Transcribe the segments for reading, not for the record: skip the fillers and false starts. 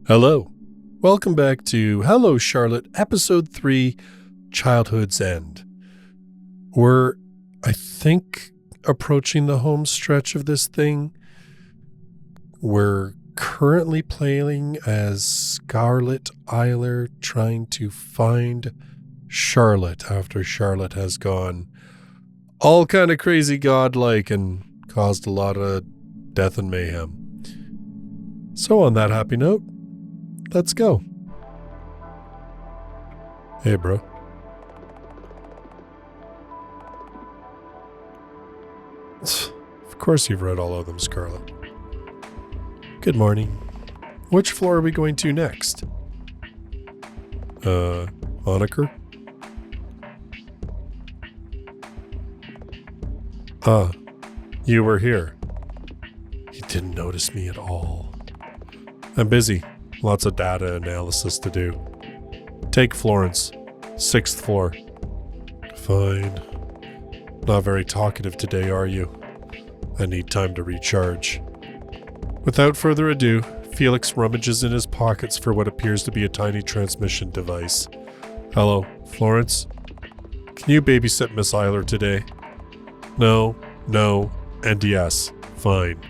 Hello. Welcome back to Hello Charlotte, Episode 3, Childhood's End. We're, I think, approaching the home stretch of this thing. We're currently playing as Scarlet Eiler, trying to find Charlotte after Charlotte has gone all kind of crazy godlike and caused a lot of death and mayhem. So on that happy note, let's go. Hey, bro. Of course you've read all of them, Scarlet. Good morning. Which floor are we going to next? Honecker? Ah, you were here. You didn't notice me at all. I'm busy. Lots of data analysis to do. Take Florence. 6th floor. Fine. Not very talkative today, are you? I need time to recharge. Without further ado, Felix rummages in his pockets for what appears to be a tiny transmission device. Hello, Florence? Can you babysit Miss Eiler today? No, and yes. Fine.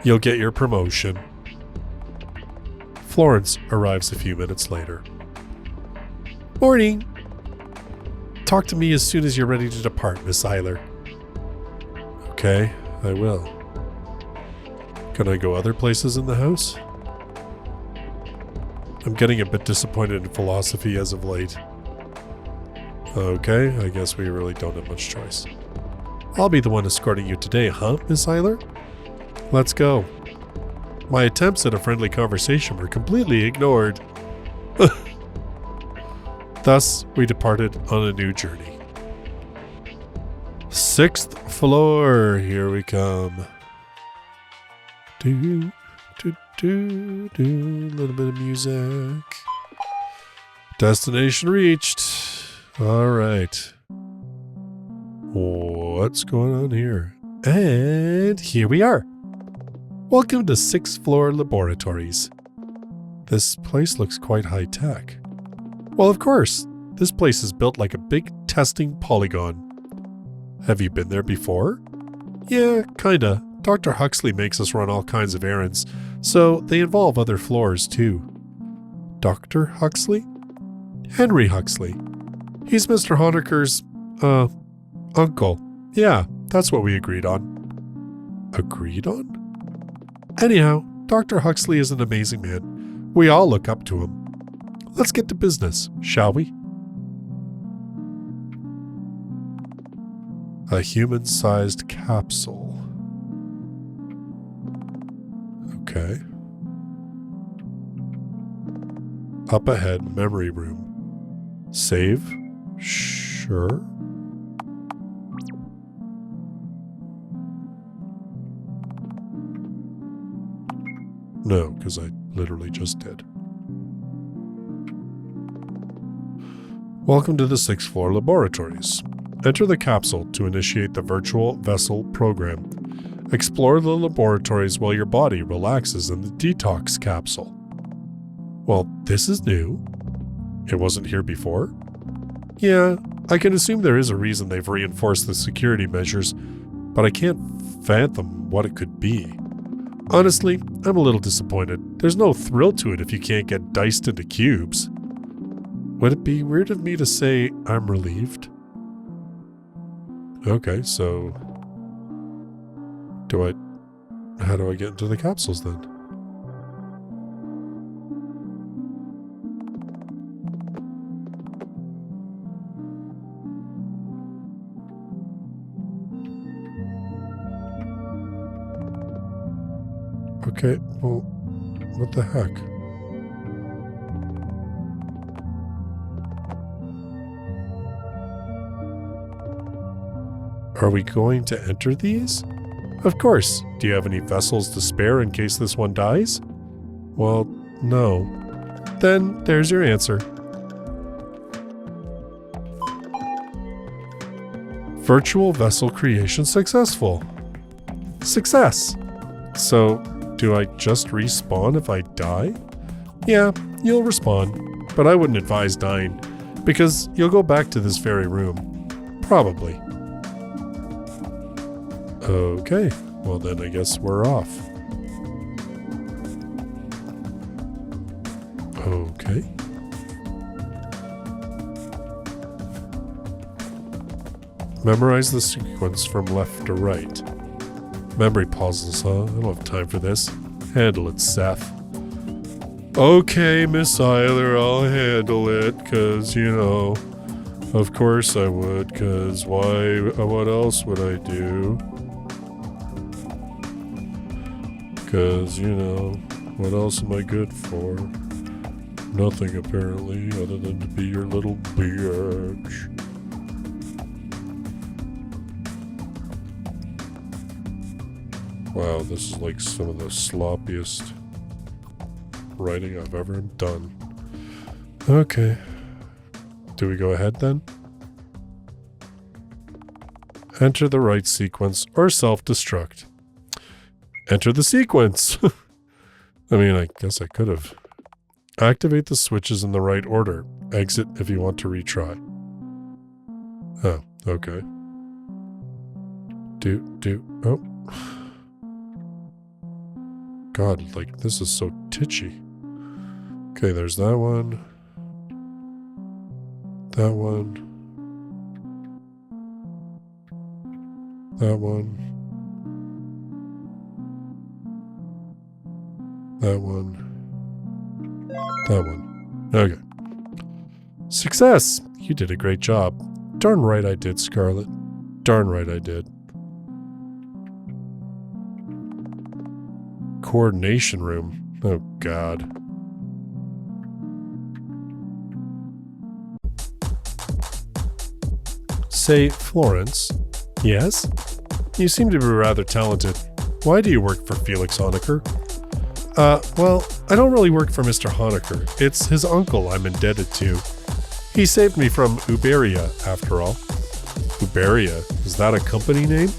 You'll get your promotion. Florence arrives a few minutes later. Morning. Talk to me as soon as you're ready to depart, Miss Eiler. Okay, I will. Can I go other places in the house? I'm getting a bit disappointed in philosophy as of late. Okay, I guess we really don't have much choice. I'll be the one escorting you today, huh, Miss Eiler? Let's go. My attempts at a friendly conversation were completely ignored. Thus, we departed on a new journey. 6th floor, here we come. Do, little bit of music. Destination reached. All right. What's going on here? And here we are. Welcome to 6th floor laboratories. This place looks quite high-tech. Well, of course, this place is built like a big testing polygon. Have you been there before? Yeah, kinda. Dr. Huxley makes us run all kinds of errands, so they involve other floors too. Dr. Huxley? Henry Huxley. He's Mr. Honecker's, uncle. Yeah, that's what we agreed on. Agreed on? Anyhow, Dr. Huxley is an amazing man. We all look up to him. Let's get to business, shall we? A human-sized capsule. Okay. Up ahead, memory room. Save? Sure. No, because I literally just did. Welcome to the 6th floor laboratories. Enter the capsule to initiate the virtual vessel program. Explore the laboratories while your body relaxes in the detox capsule. Well, this is new. It wasn't here before? Yeah, I can assume there is a reason they've reinforced the security measures, but I can't fathom what it could be. Honestly, I'm a little disappointed. There's no thrill to it if you can't get diced into cubes. Would it be weird of me to say I'm relieved? Okay, so how do I get into the capsules then? Okay, well, what the heck? Are we going to enter these? Of course. Do you have any vessels to spare in case this one dies? Well, no. Then there's your answer. Virtual vessel creation successful. Success! So, do I just respawn if I die? Yeah, you'll respond, but I wouldn't advise dying, because you'll go back to this very room. Probably. Okay, well then I guess we're off. Okay. Memorize the sequence from left to right. Memory puzzles, huh? I don't have time for this. Handle it, Seth. Okay, Miss Eiler, I'll handle it, 'cause, of course I would, 'cause why, what else would I do? 'Cause, what else am I good for? Nothing, apparently, other than to be your little bitch. Wow, this is like some of the sloppiest writing I've ever done. Okay. Do we go ahead then? Enter the right sequence or self-destruct. Enter the sequence! I mean, I guess I could have. Activate the switches in the right order. Exit if you want to retry. Oh, okay. Oh. God, like, this is so titchy. Okay, there's that one. That one. That one. That one. That one. Okay. Success! You did a great job. Darn right I did, Scarlet. Darn right I did. Coordination room. Oh, God. Say, Florence. Yes? You seem to be rather talented. Why do you work for Felix Honecker? Well, I don't really work for Mr. Honecker. It's his uncle I'm indebted to. He saved me from Uberia, after all. Uberia? Is that a company name?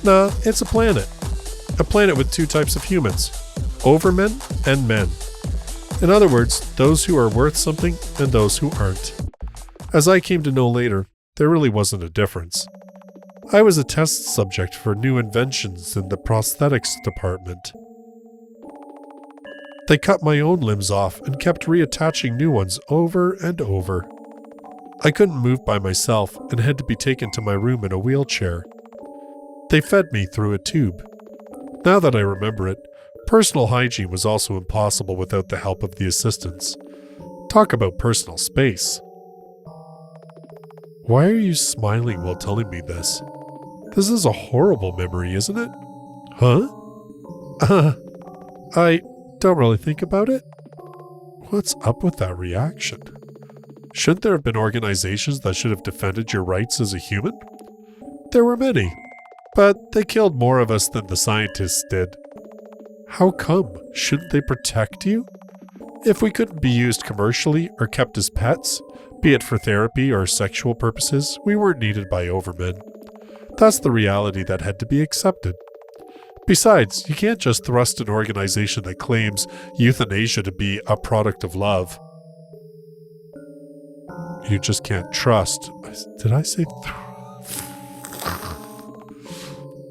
Nah, it's a planet. A planet with two types of humans. Overmen and men. In other words, those who are worth something and those who aren't. As I came to know later, there really wasn't a difference. I was a test subject for new inventions in the prosthetics department. They cut my own limbs off and kept reattaching new ones over and over. I couldn't move by myself and had to be taken to my room in a wheelchair. They fed me through a tube. Now that I remember it, personal hygiene was also impossible without the help of the assistants. Talk about personal space. Why are you smiling while telling me this? This is a horrible memory, isn't it? Huh? I don't really think about it. What's up with that reaction? Shouldn't there have been organizations that should have defended your rights as a human? There were many, but they killed more of us than the scientists did. How come? Shouldn't they protect you? If we couldn't be used commercially or kept as pets, be it for therapy or sexual purposes, we weren't needed by overmen. That's the reality that had to be accepted. Besides, you can't just thrust an organization that claims euthanasia to be a product of love. You just can't trust. Did I say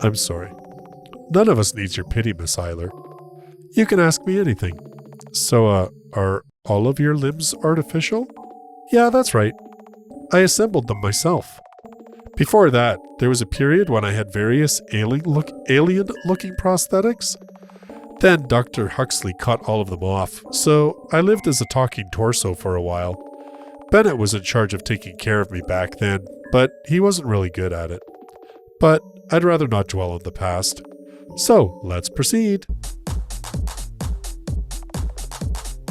I'm sorry. None of us needs your pity, Miss Eiler. You can ask me anything. So, are all of your limbs artificial? Yeah, that's right. I assembled them myself. Before that, there was a period when I had various alien-looking prosthetics. Then Dr. Huxley cut all of them off, so I lived as a talking torso for a while. Bennett was in charge of taking care of me back then, but he wasn't really good at it. But I'd rather not dwell on the past. So, let's proceed.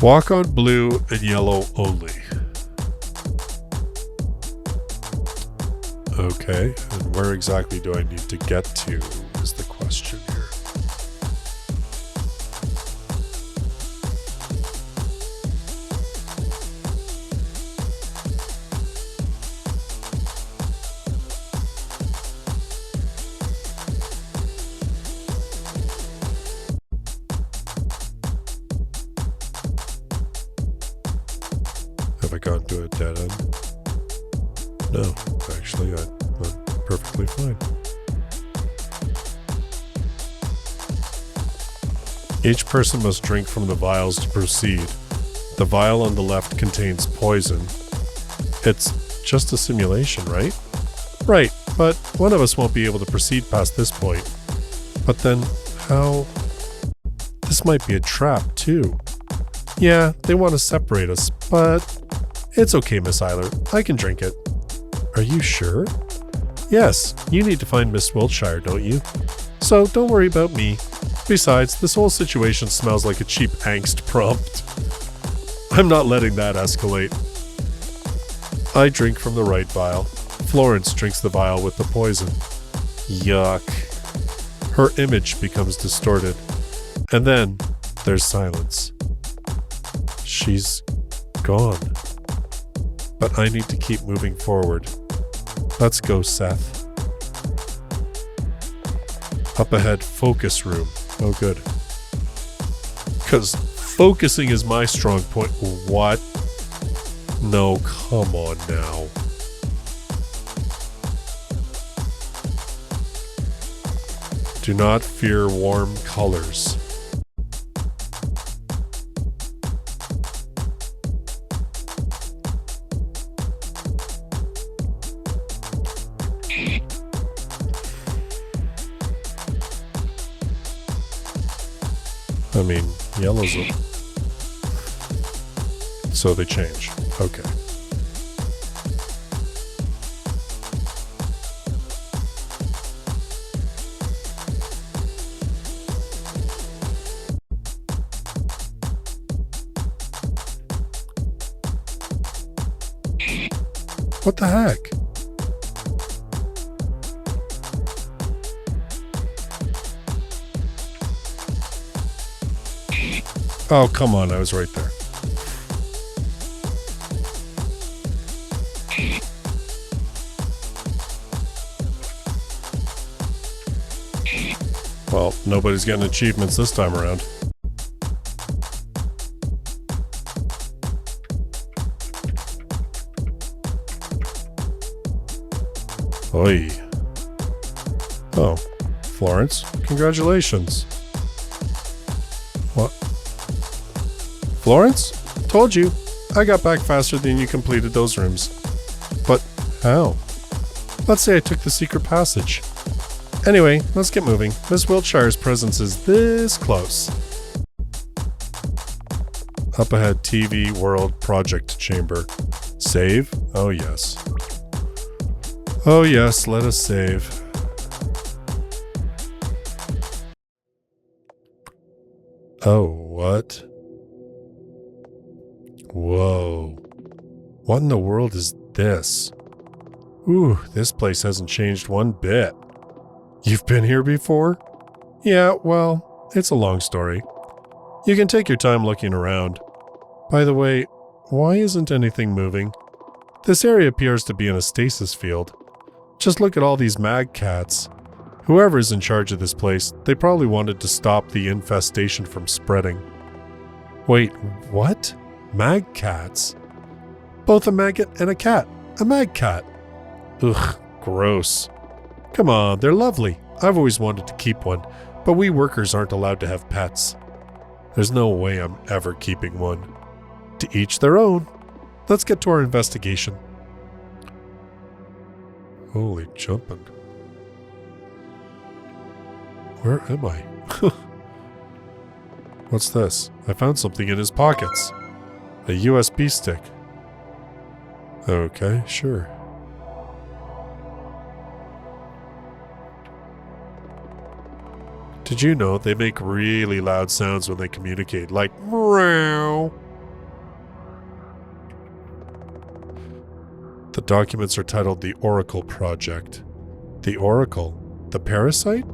Walk on blue and yellow only. Okay, and where exactly do I need to get to is the question here. Have I gotten to a dead end? No, actually, I'm perfectly fine. Each person must drink from the vials to proceed. The vial on the left contains poison. It's just a simulation, right? Right, but one of us won't be able to proceed past this point. But then, how? This might be a trap, too. Yeah, they want to separate us, but it's okay, Miss Eiler. I can drink it. Are you sure? Yes, you need to find Miss Wiltshire, don't you? So don't worry about me. Besides, this whole situation smells like a cheap angst prompt. I'm not letting that escalate. I drink from the right vial. Florence drinks the vial with the poison. Yuck. Her image becomes distorted. And then there's silence. She's gone. But I need to keep moving forward. Let's go, Seth. Up ahead, focus room. Oh, good. Because focusing is my strong point. What? No, come on now. Do not fear warm colors. I mean, yellow's a... So they change. Okay. What the heck? Oh, come on, I was right there. Well, nobody's getting achievements this time around. Oi. Oh, Florence, congratulations. What? Florence? Told you. I got back faster than you completed those rooms. But how? Let's say I took the secret passage. Anyway, let's get moving. Miss Wiltshire's presence is this close. Up ahead, TV World Project Chamber. Save? Oh yes. Oh yes, let us save. Oh, what? Whoa. What in the world is this? Ooh, this place hasn't changed one bit. You've been here before? Yeah, well, it's a long story. You can take your time looking around. By the way, why isn't anything moving? This area appears to be in a stasis field. Just look at all these mag cats. Whoever's in charge of this place, they probably wanted to stop the infestation from spreading. Wait, what? Mag cats? Both a maggot and a cat. A mag cat. Ugh, gross. Come on, they're lovely. I've always wanted to keep one, but we workers aren't allowed to have pets. There's no way I'm ever keeping one. To each their own. Let's get to our investigation. Holy jumping. Where am I? What's this? I found something in his pockets. A USB stick. Okay, sure. Did you know they make really loud sounds when they communicate, like meow? The documents are titled the Oracle Project. The Oracle? The parasite?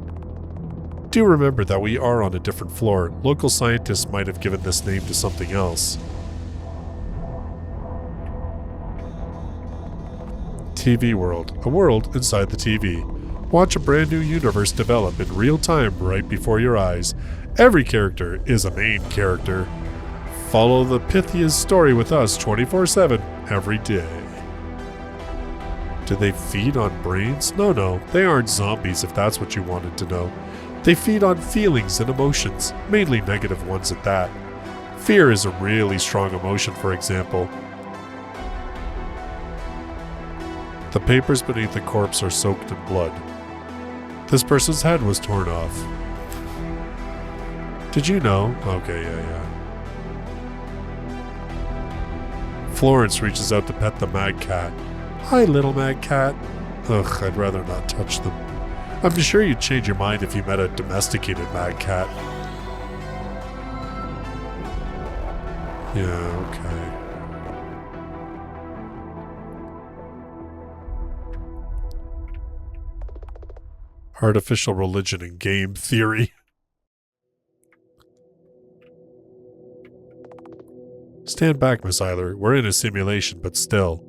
Do remember that we are on a different floor. Local scientists might have given this name to something else. TV World. A world inside the TV. Watch a brand new universe develop in real time right before your eyes. Every character is a main character. Follow the Puppeteer's story with us 24/7 every day. Do they feed on brains? No, they aren't zombies if that's what you wanted to know. They feed on feelings and emotions, mainly negative ones at that. Fear is a really strong emotion, for example. The papers beneath the corpse are soaked in blood. This person's head was torn off. Did you know? Okay, yeah. Florence reaches out to pet the mad cat. Hi, little mad cat. Ugh, I'd rather not touch them. I'm sure you'd change your mind if you met a domesticated mad cat. Yeah, okay. Artificial religion and game theory. Stand back, Miss Eiler. We're in a simulation, but still.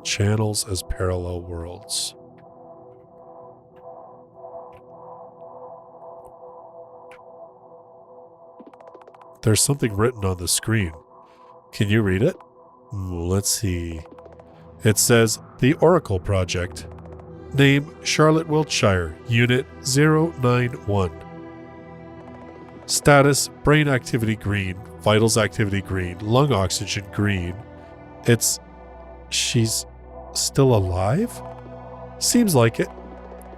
Channels as parallel worlds. There's something written on the screen. Can you read it? Let's see. It says, The Oracle Project. Name, Charlotte Wiltshire, Unit 091. Status, brain activity green, vitals activity green, lung oxygen green. She's still alive? Seems like it.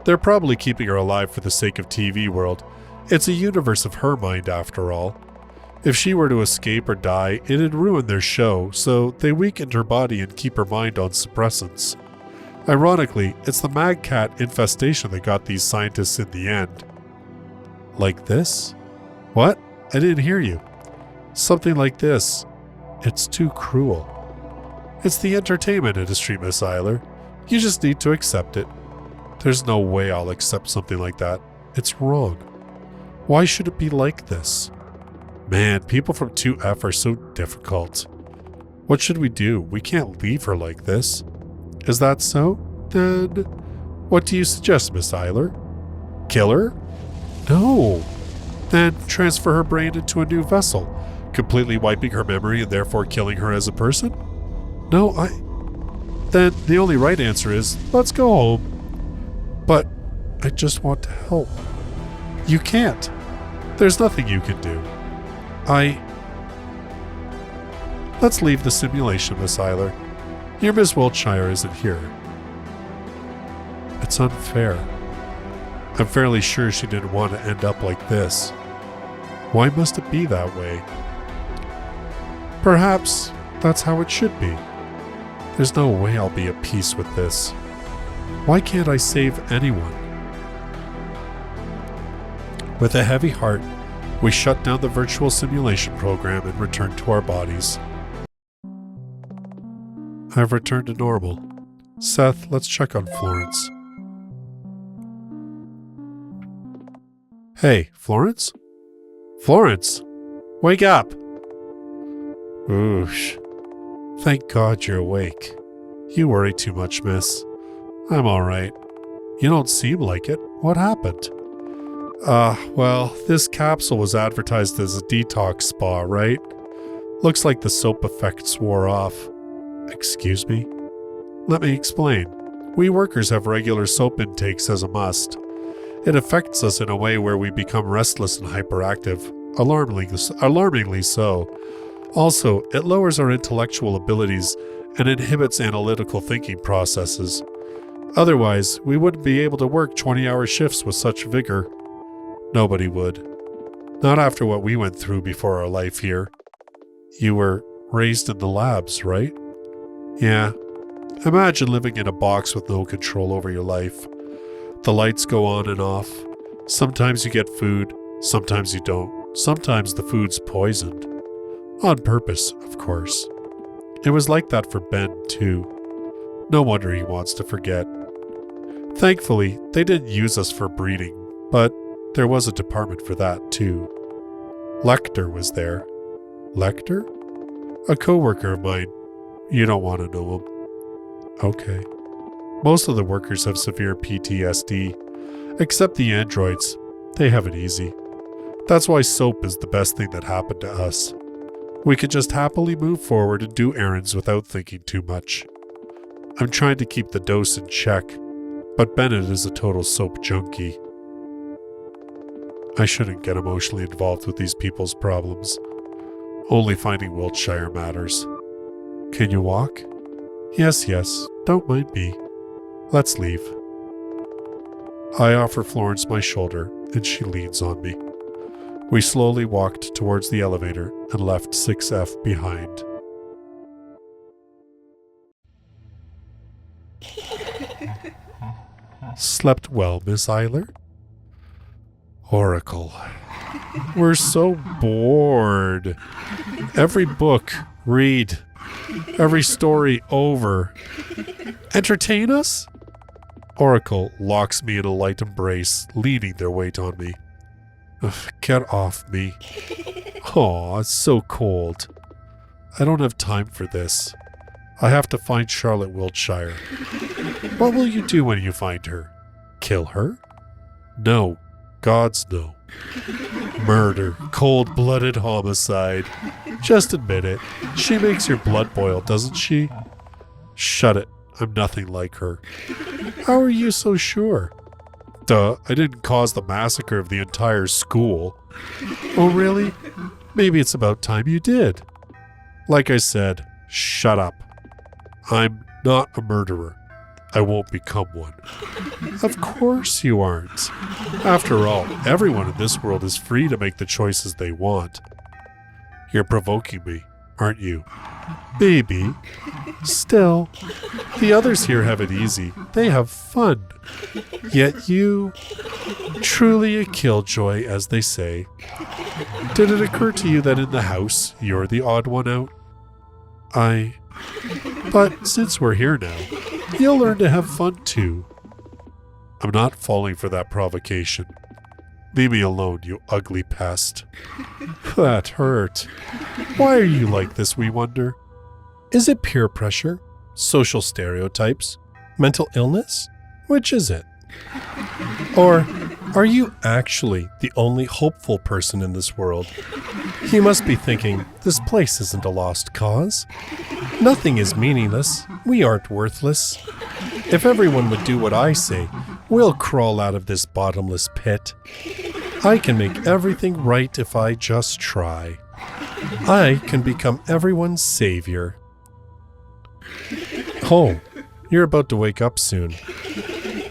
They're probably keeping her alive for the sake of TV World. It's a universe of her mind after all. If she were to escape or die, it'd ruin their show, so they weakened her body and keep her mind on suppressants. Ironically, it's the mad cat infestation that got these scientists in the end. Like this? What? I didn't hear you. Something like this. It's too cruel. It's the entertainment industry, Miss Eiler. You just need to accept it. There's no way I'll accept something like that. It's wrong. Why should it be like this? Man, people from 2F are so difficult. What should we do? We can't leave her like this. Is that so? Then, what do you suggest, Miss Eiler? Kill her? No. Then transfer her brain into a new vessel, completely wiping her memory and therefore killing her as a person? No, Then the only right answer is, let's go home. But I just want to help. You can't. There's nothing you can do. Let's leave the simulation, Miss Eiler. Your Miss Wiltshire isn't here. It's unfair. I'm fairly sure she didn't want to end up like this. Why must it be that way? Perhaps that's how it should be. There's no way I'll be at peace with this. Why can't I save anyone? With a heavy heart, we shut down the virtual simulation program and return to our bodies. I've returned to normal. Seth, let's check on Florence. Hey, Florence? Florence! Wake up! Oosh. Thank God you're awake. You worry too much, miss. I'm alright. You don't seem like it. What happened? Well, this capsule was advertised as a detox spa, right? Looks like the soap effects wore off. Excuse me? Let me explain. We workers have regular soap intakes as a must. It affects us in a way where we become restless and hyperactive, alarmingly so. Also, it lowers our intellectual abilities and inhibits analytical thinking processes. Otherwise, we wouldn't be able to work 20-hour shifts with such vigor. Nobody would. Not after what we went through before our life here. You were raised in the labs, right? Yeah. Imagine living in a box with no control over your life. The lights go on and off. Sometimes you get food, sometimes you don't. Sometimes the food's poisoned. On purpose, of course. It was like that for Ben, too. No wonder he wants to forget. Thankfully, they didn't use us for breeding, but there was a department for that, too. Lecter was there. Lecter? A co-worker of mine. You don't want to know him. Okay. Most of the workers have severe PTSD, except the androids. They have it easy. That's why soap is the best thing that happened to us. We could just happily move forward and do errands without thinking too much. I'm trying to keep the dose in check, but Bennett is a total soap junkie. I shouldn't get emotionally involved with these people's problems. Only finding Wiltshire matters. Can you walk? Yes, don't mind me. Let's leave. I offer Florence my shoulder, and she leans on me. We slowly walked towards the elevator and left 6F behind. Slept well, Miss Eiler? Oracle. We're so bored. Every book, read. Every story, over. Entertain us? Oracle locks me in a light embrace, leaning their weight on me. Ugh, get off me. Aw, it's so cold. I don't have time for this. I have to find Charlotte Wiltshire. What will you do when you find her? Kill her? No. Gods no. Murder. Cold-blooded homicide. Just admit it. She makes your blood boil, doesn't she? Shut it. I'm nothing like her. How are you so sure? Duh, I didn't cause the massacre of the entire school. Oh, really? Maybe it's about time you did. Like I said, shut up. I'm not a murderer. I won't become one. Of course you aren't. After all, everyone in this world is free to make the choices they want. You're provoking me, aren't you? Maybe. Still, the others here have it easy. They have fun. Yet you, truly a killjoy, as they say. Did it occur to you that in the house, you're the odd one out? But since we're here now, you'll learn to have fun too. I'm not falling for that provocation. Leave me alone, you ugly pest. That hurt. Why are you like this, we wonder? Is it peer pressure? Social stereotypes? Mental illness? Which is it? Or are you actually the only hopeful person in this world? You must be thinking, this place isn't a lost cause. Nothing is meaningless. We aren't worthless. If everyone would do what I say, we'll crawl out of this bottomless pit. I can make everything right if I just try. I can become everyone's savior. Oh, you're about to wake up soon.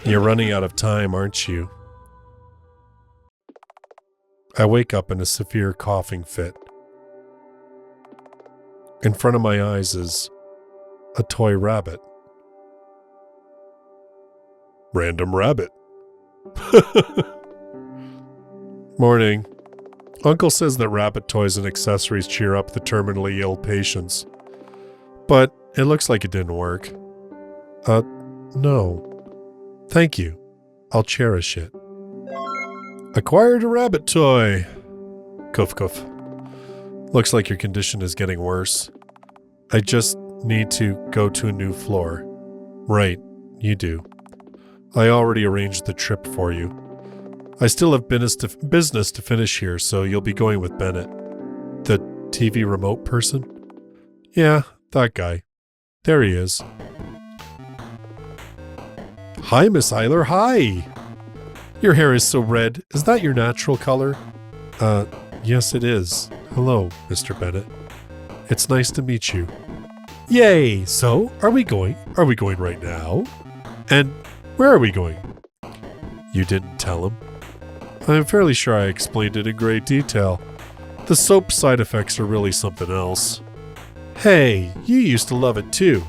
You're running out of time, aren't you? I wake up in a severe coughing fit. In front of my eyes is a toy rabbit. Random rabbit. Morning. Uncle says that rabbit toys and accessories cheer up the terminally ill patients. But it looks like it didn't work. No. Thank you. I'll cherish it. Acquired a rabbit toy. Cuff cuff. Looks like your condition is getting worse. I just need to go to a new floor. Right, you do. I already arranged the trip for you. I still have business to finish here, so you'll be going with Bennett. The TV remote person? Yeah, that guy. There he is. Hi, Miss Eiler, hi! Your hair is so red. Is that your natural color? Yes it is. Hello, Mr. Bennett. It's nice to meet you. Yay! So, are we going? Are we going right now? And where are we going? You didn't tell him? I'm fairly sure I explained it in great detail. The soap side effects are really something else. Hey, you used to love it too.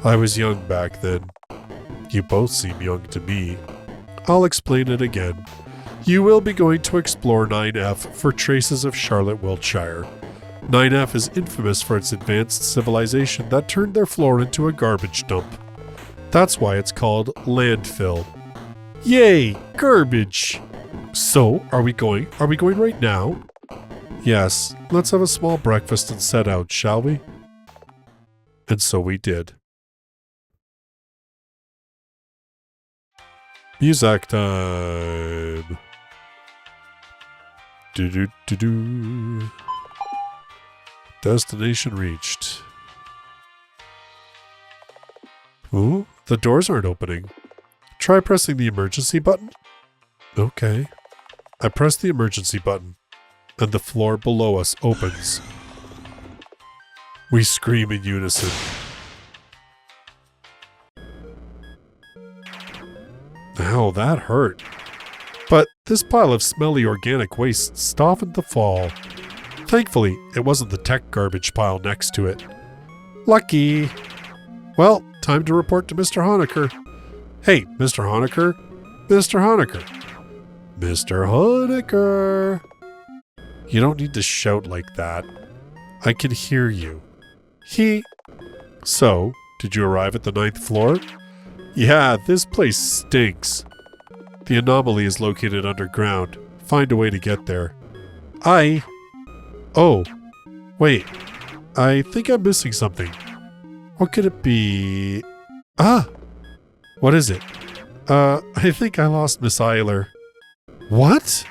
I was young back then. You both seem young to me. I'll explain it again. You will be going to explore 9F for traces of Charlotte Wiltshire. 9F is infamous for its advanced civilization that turned their floor into a garbage dump. That's why it's called landfill. Yay, garbage! So, are we going? Are we going right now? Yes, let's have a small breakfast and set out, shall we? And so we did. Music time. Do-do-do-do. Destination reached. Ooh, the doors aren't opening. Try pressing the emergency button. Okay. I press the emergency button, and the floor below us opens. We scream in unison. Ow, that hurt. But this pile of smelly organic waste softened the fall. Thankfully, it wasn't the tech garbage pile next to it. Lucky! Well, time to report to Mr. Honecker. Hey, Mr. Honecker. Mr. Honecker. Mr. Honecker. You don't need to shout like that. I can hear you. So, did you arrive at the 9th floor? Yeah, this place stinks. The anomaly is located underground. Find a way to get there. Oh, wait. I think I'm missing something. What could it be? What is it? I think I lost Miss Eiler. What?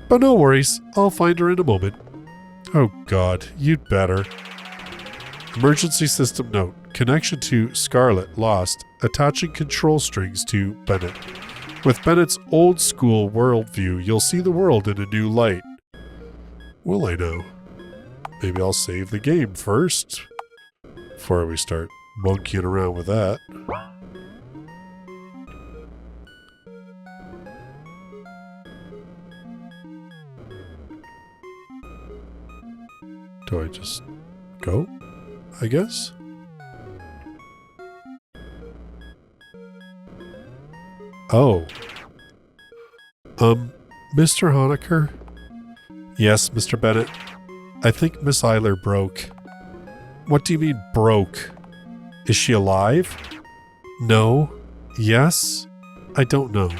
But no worries. I'll find her in a moment. Oh God, you'd better. Emergency system note. Connection to Scarlet lost. Attaching control strings to Bennett. With Bennett's old school worldview, you'll see the world in a new light. Will I know? Maybe I'll save the game first. Before we start monkeying around with that. Do I just go? I guess? Oh. Mr. Honecker? Yes, Mr. Bennett. I think Miss Eiler broke. What do you mean, broke? Is she alive? No. Yes? I don't know.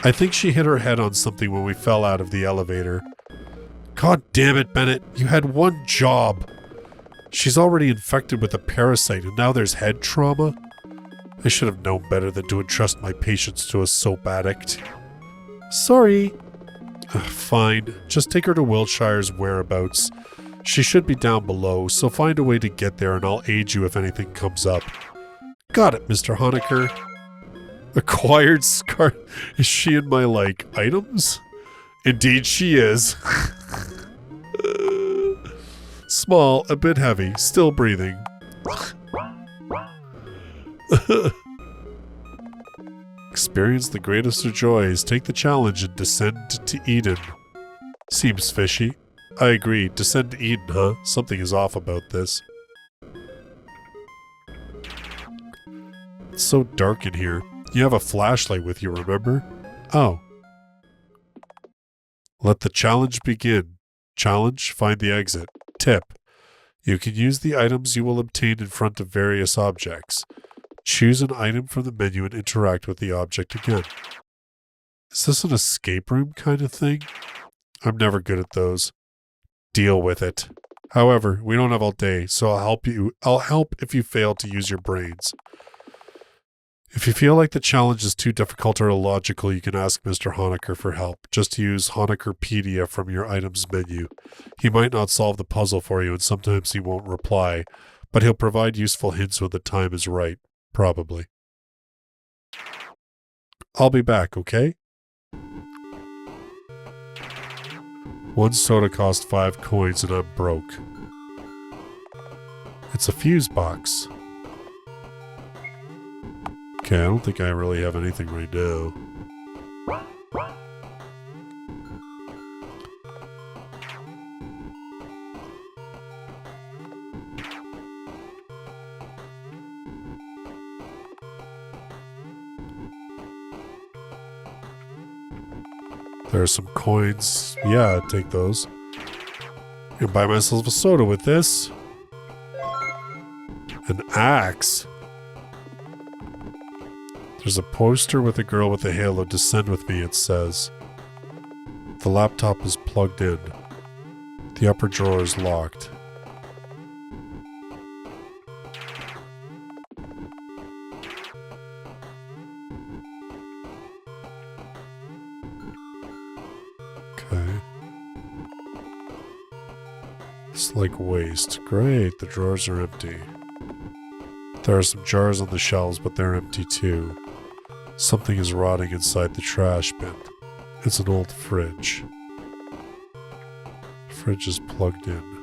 I think she hit her head on something when we fell out of the elevator. God damn it, Bennett. You had one job. She's already infected with a parasite and now there's head trauma? I should have known better than to entrust my patients to a soap addict. Sorry. Fine. Just take her to Wiltshire's whereabouts. She should be down below, so find a way to get there and I'll aid you if anything comes up. Got it, Mr. Honecker. Acquired scar... Is she in my, items? Indeed she is. Small, a bit heavy, still breathing. Experience the greatest of joys. Take the challenge and descend to Eden. Seems fishy. I agree. Descend to Eden, huh? Something is off about this. It's so dark in here. You have a flashlight with you, remember? Oh. Let the challenge begin. Challenge, find the exit. Tip. You can use the items you will obtain in front of various objects. Choose an item from the menu and interact with the object again. Is this an escape room kind of thing? I'm never good at those. Deal with it. However, we don't have all day, so I'll help if you fail to use your brains. If you feel like the challenge is too difficult or illogical, you can ask Mr. Honecker for help. Just use Honeckerpedia from your items menu. He might not solve the puzzle for you, and sometimes he won't reply, but he'll provide useful hints when the time is right. Probably. I'll be back, okay? One soda cost 5 coins and I'm broke. It's a fuse box. Okay, I don't think I really have anything right now. There are some coins. Yeah, I'd take those. I can buy myself a soda with this. An axe. There's a poster with a girl with a halo. Descend with me, it says. The laptop is plugged in. The upper drawer is locked. Okay. It's like waste. Great, the drawers are empty. There are some jars on the shelves, but they're empty too. Something is rotting inside the trash bin. It's an old fridge. The fridge is plugged in.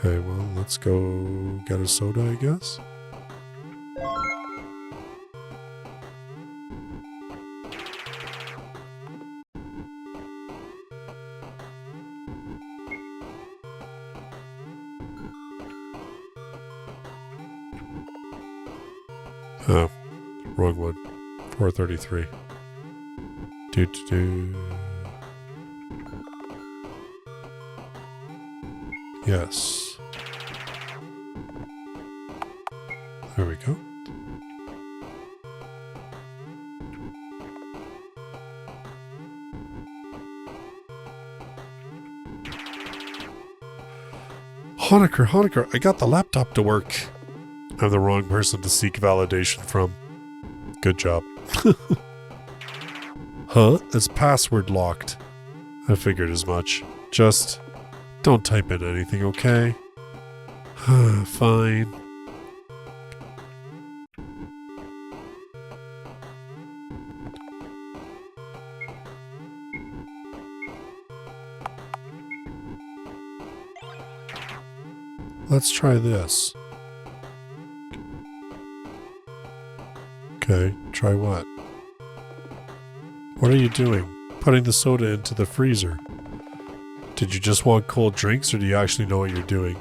Okay, well, let's go get a soda, I guess. Oh, wrong one. 433. Do. Yes. There we go. Honecker, I got the laptop to work. I'm the wrong person to seek validation from. Good job. Huh? It's password locked. I figured as much. Just don't type in anything, okay? Fine. Let's try this. Okay, try what? What are you doing? Putting the soda into the freezer. Did you just want cold drinks or do you actually know what you're doing?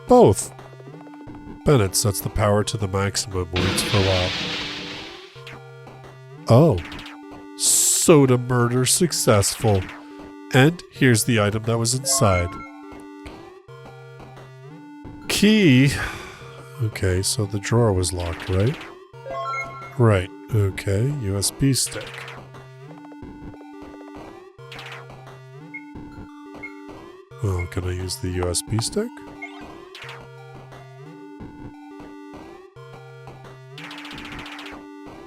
Both! Bennett sets the power to the maximum, waits for a while. Oh. Soda murder successful. And here's the item that was inside. Key. Okay, so the drawer was locked, right? Right, okay, USB stick. Oh, can I use the USB stick?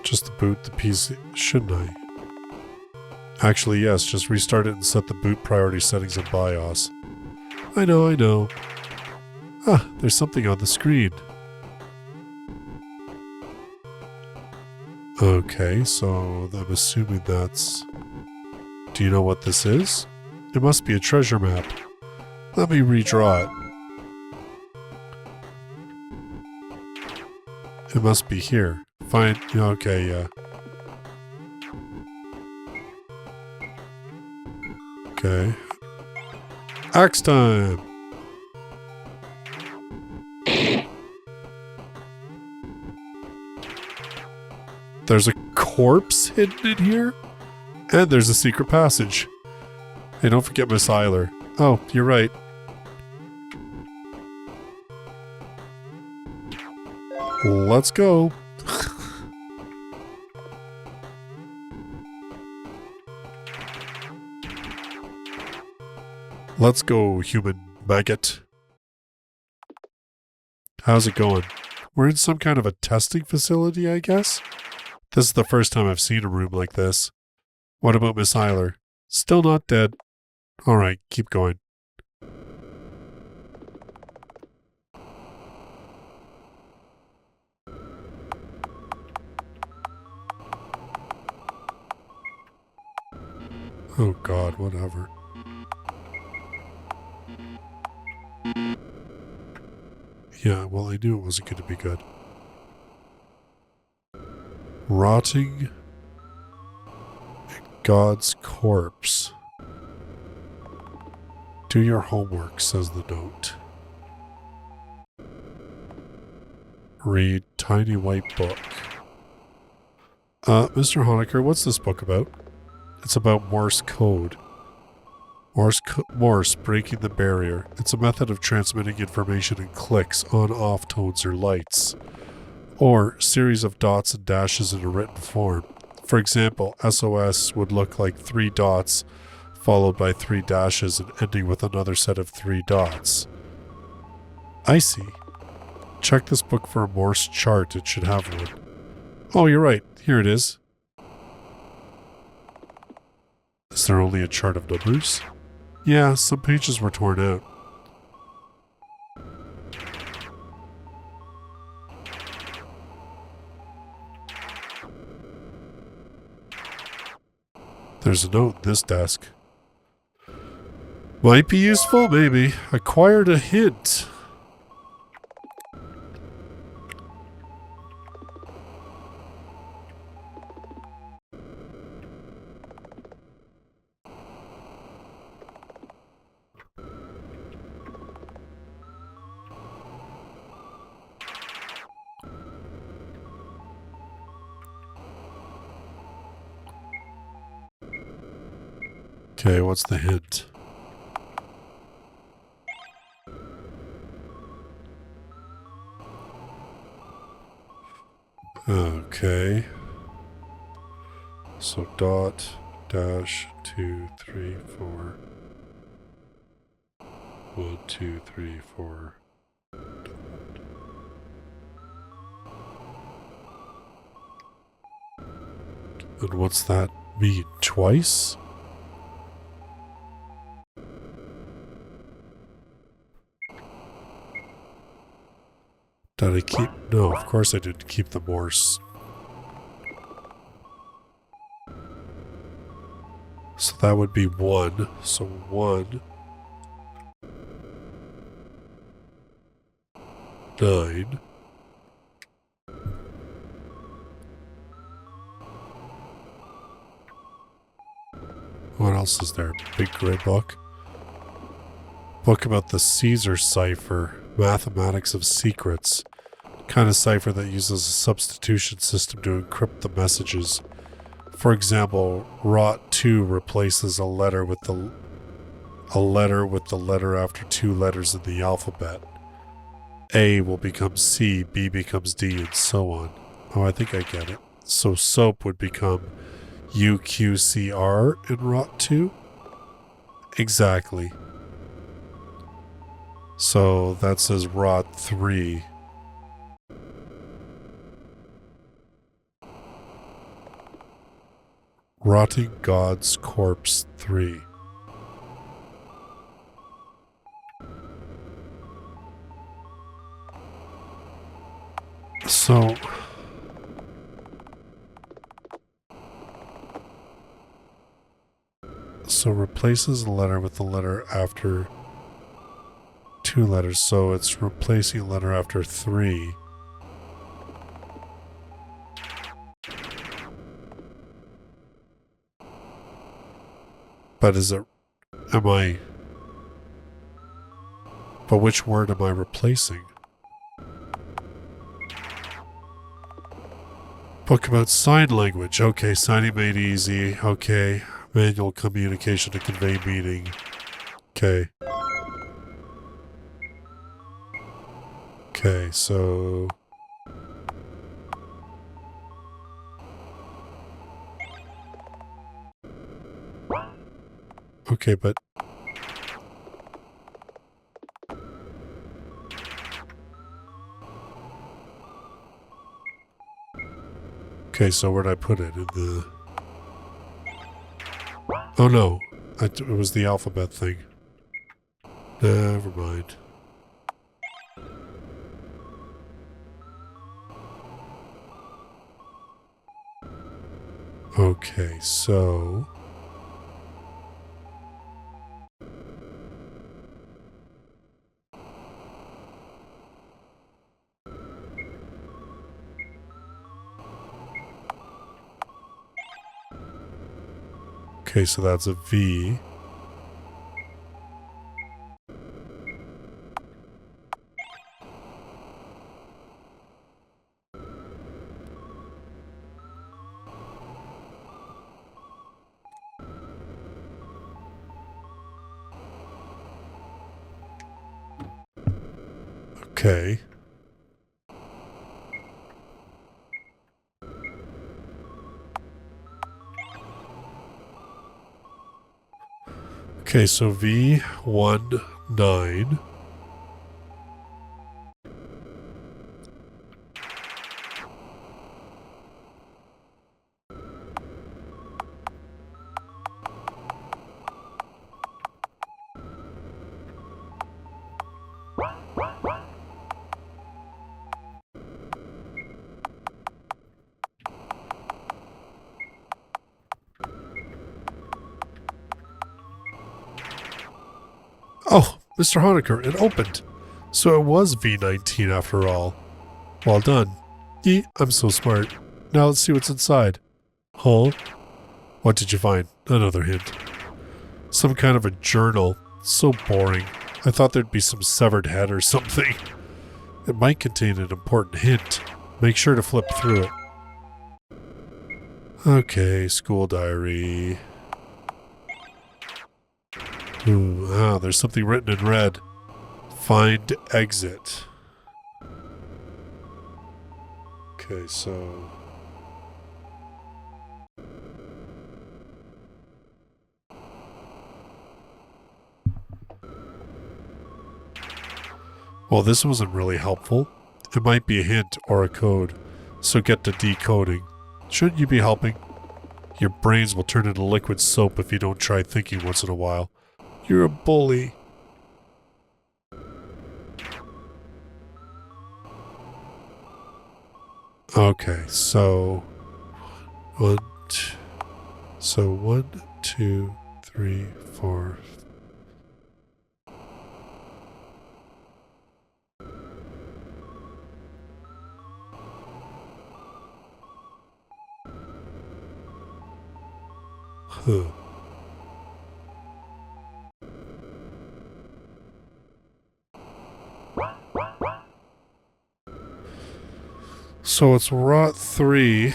Just to boot the PC, shouldn't I? Actually, yes, just restart it and set the boot priority settings in BIOS. I know. Ah, there's something on the screen. Okay, so I'm assuming that's... Do you know what this is? It must be a treasure map. Let me redraw it. It must be here. Fine. Okay, yeah. Okay. Axe time! There's a corpse hidden in here? And there's a secret passage. Hey, don't forget Miss Eiler. Oh, you're right. Let's go. Let's go, human maggot. How's it going? We're in some kind of a testing facility, I guess? This is the first time I've seen a room like this. What about Miss Eiler? Still not dead. Alright, keep going. Oh god, whatever. Yeah, well, I knew it wasn't going to be good. Rotting God's corpse. Do your homework, says the note. Read tiny white book. Mr. Honecker, what's this book about? It's about Morse code. Morse breaking the barrier. It's a method of transmitting information in clicks, on-off tones or lights, or series of dots and dashes in a written form. For example, SOS would look like 3 dots followed by 3 dashes and ending with another set of 3 dots. I see. Check this book for a Morse chart. It should have one. Oh, you're right. Here it is. Is there only a chart of numbers? Yeah, some pages were torn out. There's a note in this desk. Might be useful, maybe. Acquired a hint. Okay, what's the hint? Okay. So dot, dash, 2, 3, 4. 1, 2, 3, 4. And what's that mean? Twice? Did I keep? No, of course I didn't keep the Morse. So that would be 1. So 1. 9. What else is there? Big gray book. Book about the Caesar cipher. Mathematics of secrets. Kind of cipher that uses a substitution system to encrypt the messages. For example, rot 2 replaces a letter with the letter after 2 letters in the alphabet. A will become C, B becomes D, and so on. Oh, I think I get it. So soap would become UQCR in rot 2? Exactly. So that says rot 3. Rotting God's Corpse 3. So replaces a letter with the letter after 2 letters, so it's replacing a letter after 3. But but which word am I replacing? Book about sign language. Okay, signing made easy. Okay, manual communication to convey meaning. Okay. Okay, so... Okay, but... Okay, so where'd I put it? In the... Oh no, it was the alphabet thing. Never mind. Okay, so... Okay, so that's a V. Okay. Okay, so V19. Oh, Mr. Honecker, it opened. So it was V19 after all. Well done. I'm so smart. Now let's see what's inside. Huh? What did you find? Another hint. Some kind of a journal. So boring. I thought there'd be some severed head or something. It might contain an important hint. Make sure to flip through it. Okay, school diary. There's something written in red. Find exit. Okay, so... Well, this wasn't really helpful. It might be a hint or a code, so get to decoding. Shouldn't you be helping? Your brains will turn into liquid soap if you don't try thinking once in a while. You're a bully. Okay, so... One, two, three, four... Huh. So it's rot 3.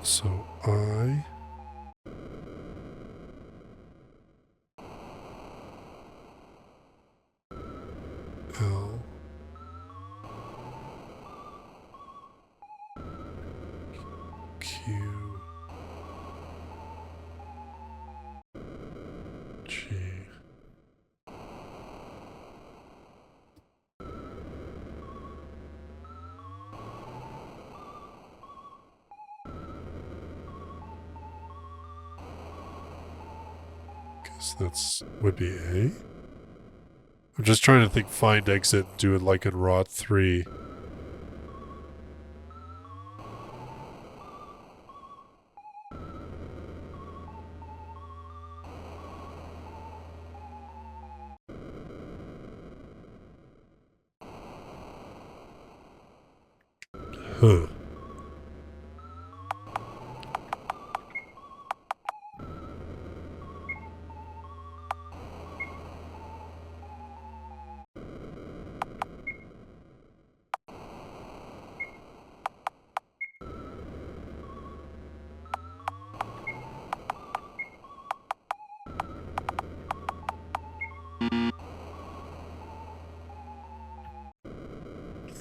So I... L... Q... G... Guess that's would be A. I'm just trying to think find exit and do it like in rot 3. Huh.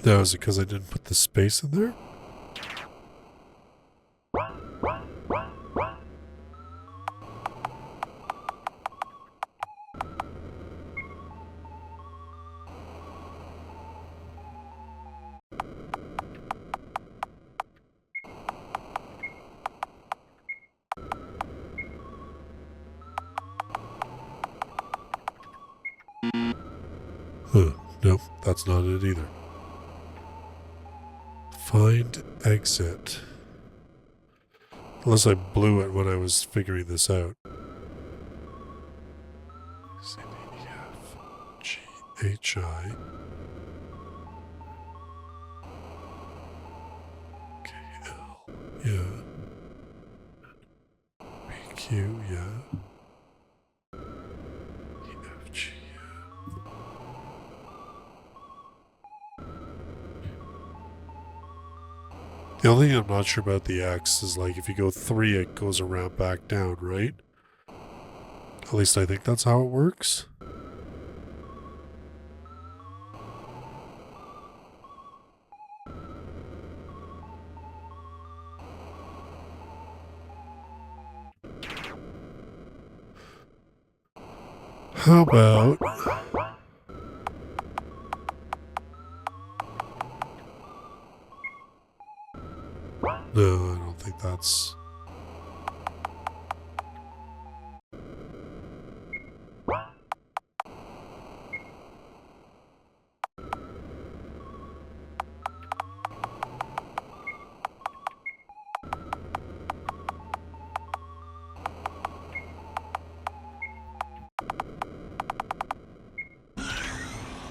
Now, is it because I didn't put the space in there? Huh. Nope, that's not it either. Find exit. Unless I blew it when I was figuring this out. C, D, E, F, G, H, I. K, L. Yeah. P, Q, yeah. E, F, G, yeah. The only thing I'm not sure about the X is like if you go 3, it goes around back down, right? At least I think that's how it works. How about... No, I don't think that's...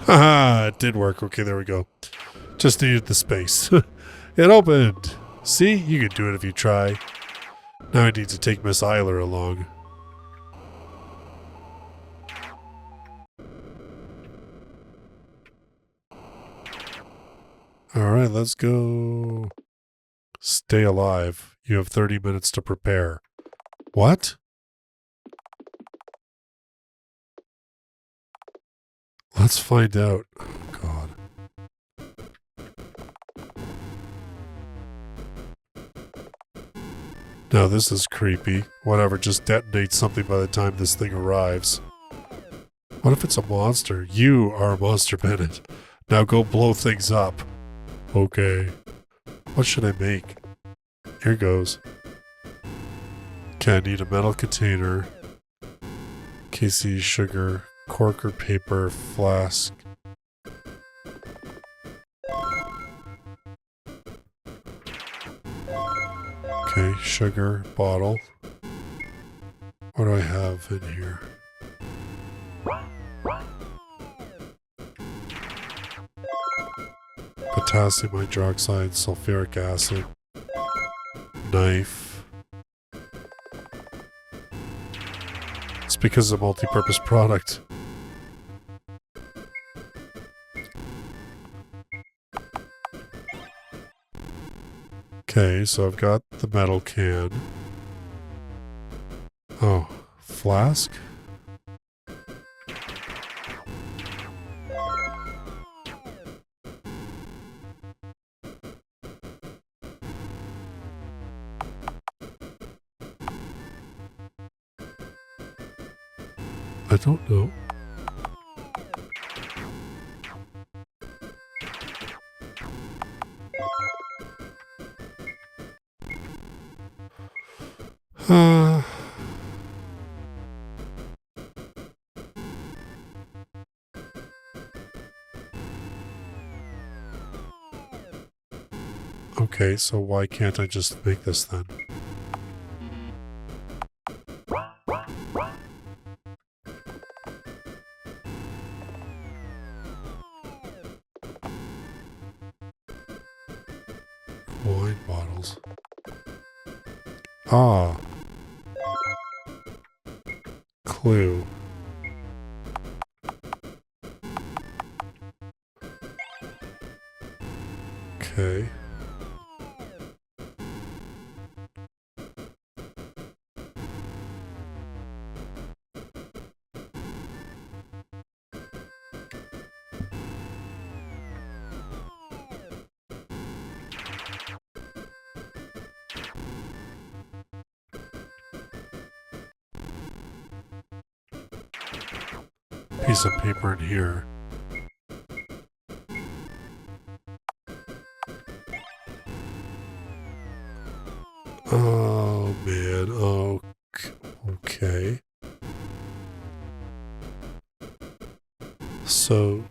Haha, it did work. Okay, there we go. Just needed the space. It opened. See? You can do it if you try. Now I need to take Miss Eiler along. Alright, let's go. Stay alive. You have 30 minutes to prepare. What? Let's find out. Oh, God. Now this is creepy. Whatever, just detonate something by the time this thing arrives. What if it's a monster? You are a monster, Bennett. Now go blow things up. Okay. What should I make? Here goes. Okay, I need a metal container. KC, sugar, cork or paper, flask. Okay, sugar, bottle. What do I have in here? Potassium hydroxide, sulfuric acid, knife. It's because it's a multi-purpose product. Okay, so I've got the metal can. Oh, flask? I don't know. Okay, so why can't I just make this then? Wine bottles. Ah. Clue. Okay. Piece of paper in here. Oh man, oh, okay. So...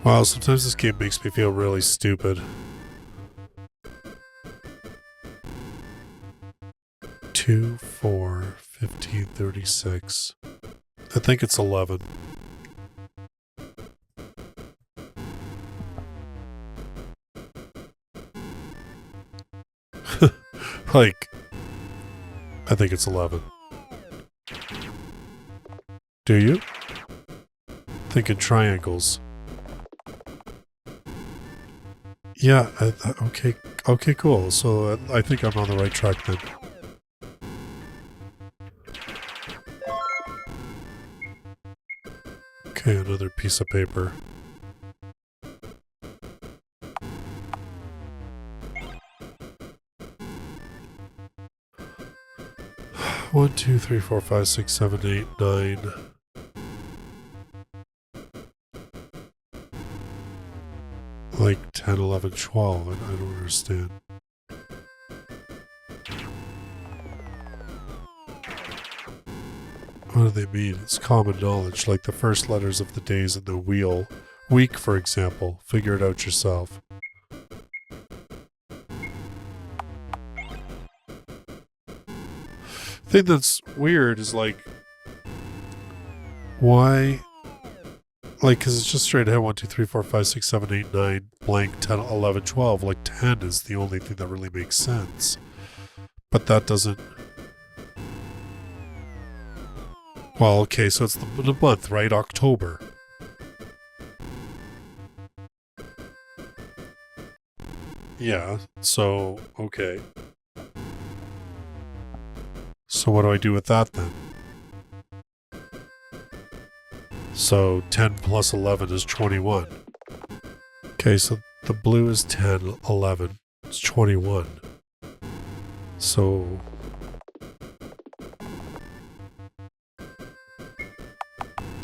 Wow, sometimes this game makes me feel really stupid. 2, 4, 15, 36. I think it's 11. Like, I think it's 11. Do you? Thinking triangles. Yeah, okay, cool. So I think I'm on the right track then. Okay, another piece of paper. One, two, three, four, five, six, seven, 8, 9. Like 10, 11, 12. I don't understand. What do they mean? It's common knowledge, like the first letters of the days in the wheel. Week, for example. Figure it out yourself. Thing that's weird is like, why? Like, because it's just straight ahead 1, 2, 3, 4, 5, 6, 7, 8, 9, blank, 10, 11, 12. Like, 10 is the only thing that really makes sense. But that doesn't. Well, okay, so it's the month, right? October. Yeah, so, okay. So what do I do with that then? So 10 plus 11 is 21. Okay, so the blue is 10, 11. It's 21. So...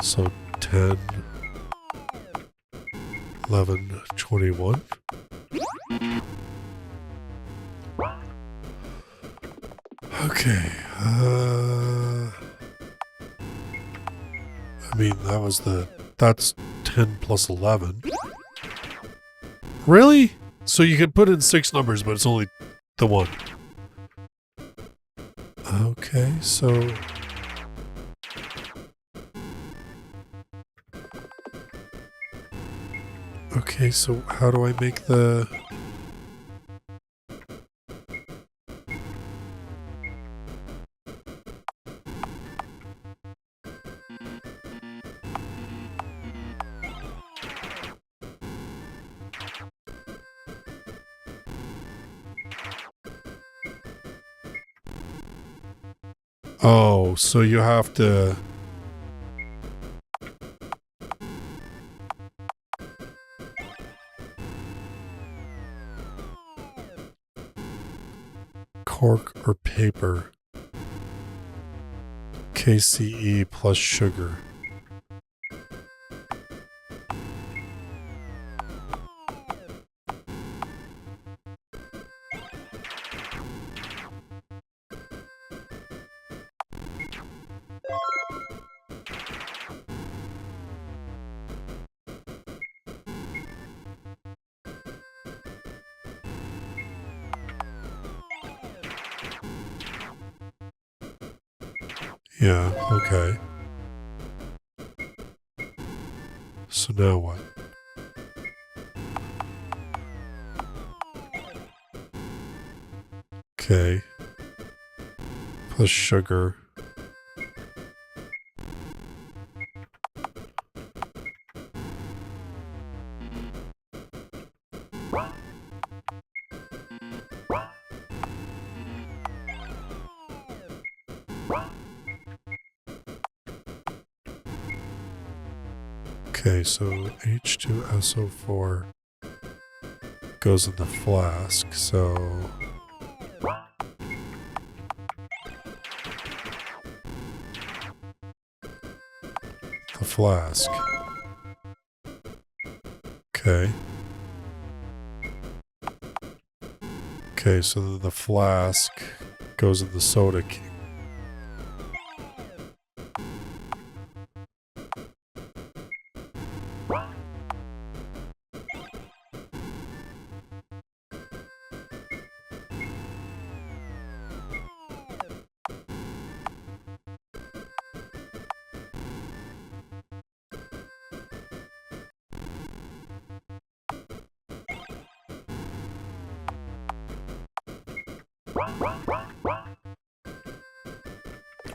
So 10, 11, 21. Okay, I mean, that's 10 plus 11. Really? So you can put in 6 numbers, but it's only the one. Okay, so... Okay, so how do I make the... Oh, so you have to... Cork or paper. KCE plus sugar. Yeah, okay. So now what? Okay. Plus sugar. Okay, so H2SO4 goes in the flask, so... The flask. Okay. Okay, so then the flask goes in the soda can.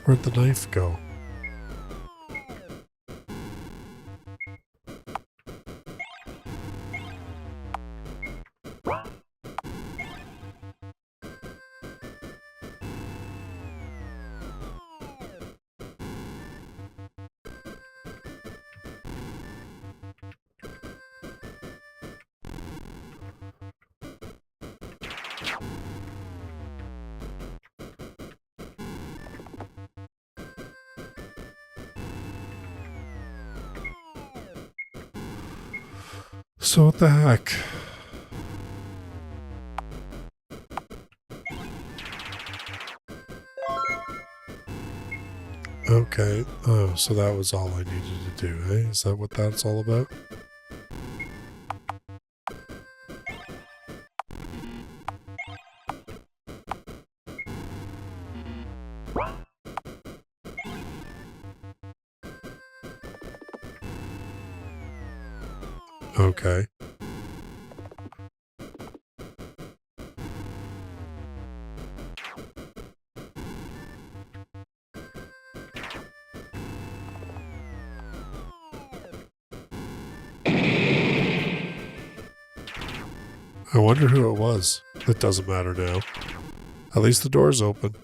Where'd the knife go? So what the heck? Okay, oh, so that was all I needed to do, eh? Is that what that's all about? Okay. I wonder who it was. It doesn't matter now. At least the door's open.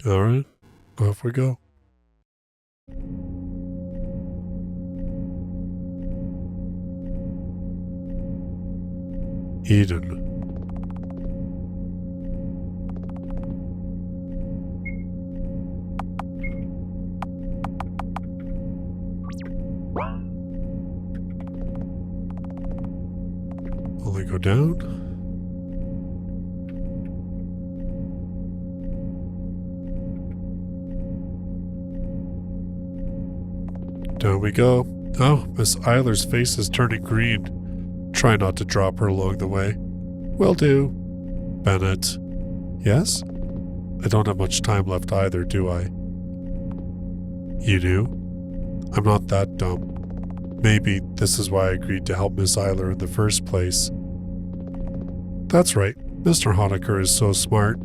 Alright, off we go. Eden. Only go down. Down we go. Oh, Miss Eiler's face is turning green. Try not to drop her along the way. Will do. Bennett. Yes? I don't have much time left either, do I? You do? I'm not that dumb. Maybe this is why I agreed to help Miss Eiler in the first place. That's right. Mr. Honecker is so smart.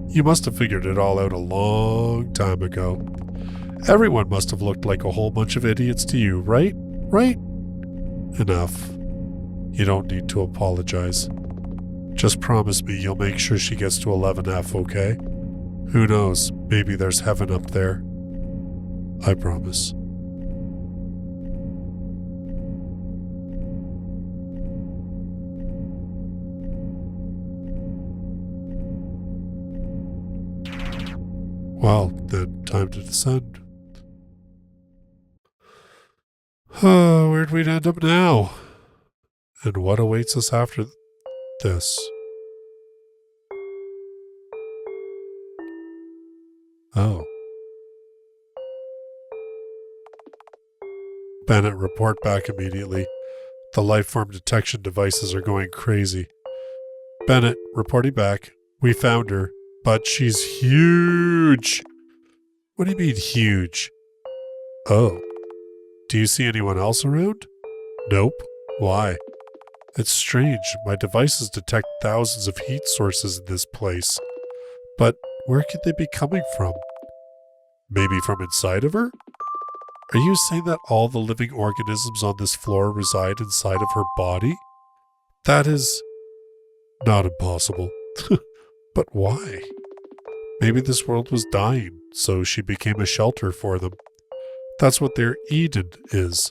You must have figured it all out a long time ago. Everyone must have looked like a whole bunch of idiots to you, right? Right? Enough. You don't need to apologize. Just promise me you'll make sure she gets to 11F, okay? Who knows, maybe there's heaven up there. I promise. Well, then time to descend. Where'd we end up now? And what awaits us after this? Oh. Bennett, report back immediately. The lifeform detection devices are going crazy. Bennett, reporting back. We found her, but she's huge. What do you mean huge? Oh. Do you see anyone else around? Nope. Why? It's strange. My devices detect thousands of heat sources in this place. But where could they be coming from? Maybe from inside of her? Are you saying that all the living organisms on this floor reside inside of her body? That is not impossible. But why? Maybe this world was dying, so she became a shelter for them. That's what their Eden is.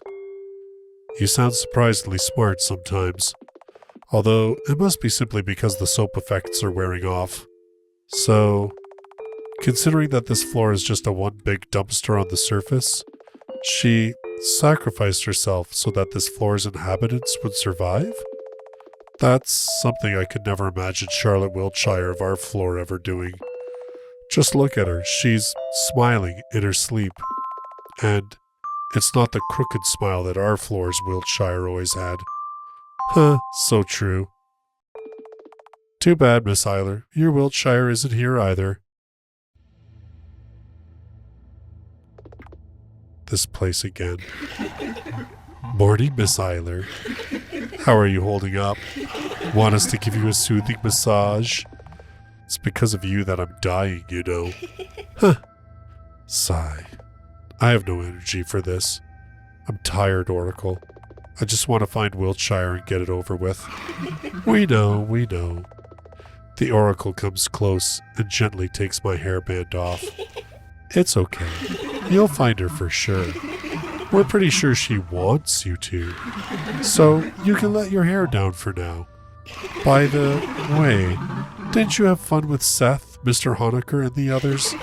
You sound surprisingly smart sometimes. Although, it must be simply because the soap effects are wearing off. So, considering that this floor is just a one big dumpster on the surface, she sacrificed herself so that this floor's inhabitants would survive? That's something I could never imagine Charlotte Wiltshire of our floor ever doing. Just look at her. She's smiling in her sleep. And it's not the crooked smile that our floor's Wiltshire always had. Huh, so true. Too bad, Miss Eiler. Your Wiltshire isn't here either. This place again. Morning, Miss Eiler. How are you holding up? Want us to give you a soothing massage? It's because of you that I'm dying, you know. Huh. Sigh. I have no energy for this. I'm tired, Oracle. I just want to find Wiltshire and get it over with. We know. The Oracle comes close and gently takes my hairband off. It's okay. You'll find her for sure. We're pretty sure she wants you to. So you can let your hair down for now. By the way, didn't you have fun with Seth, Mr. Honecker, and the others?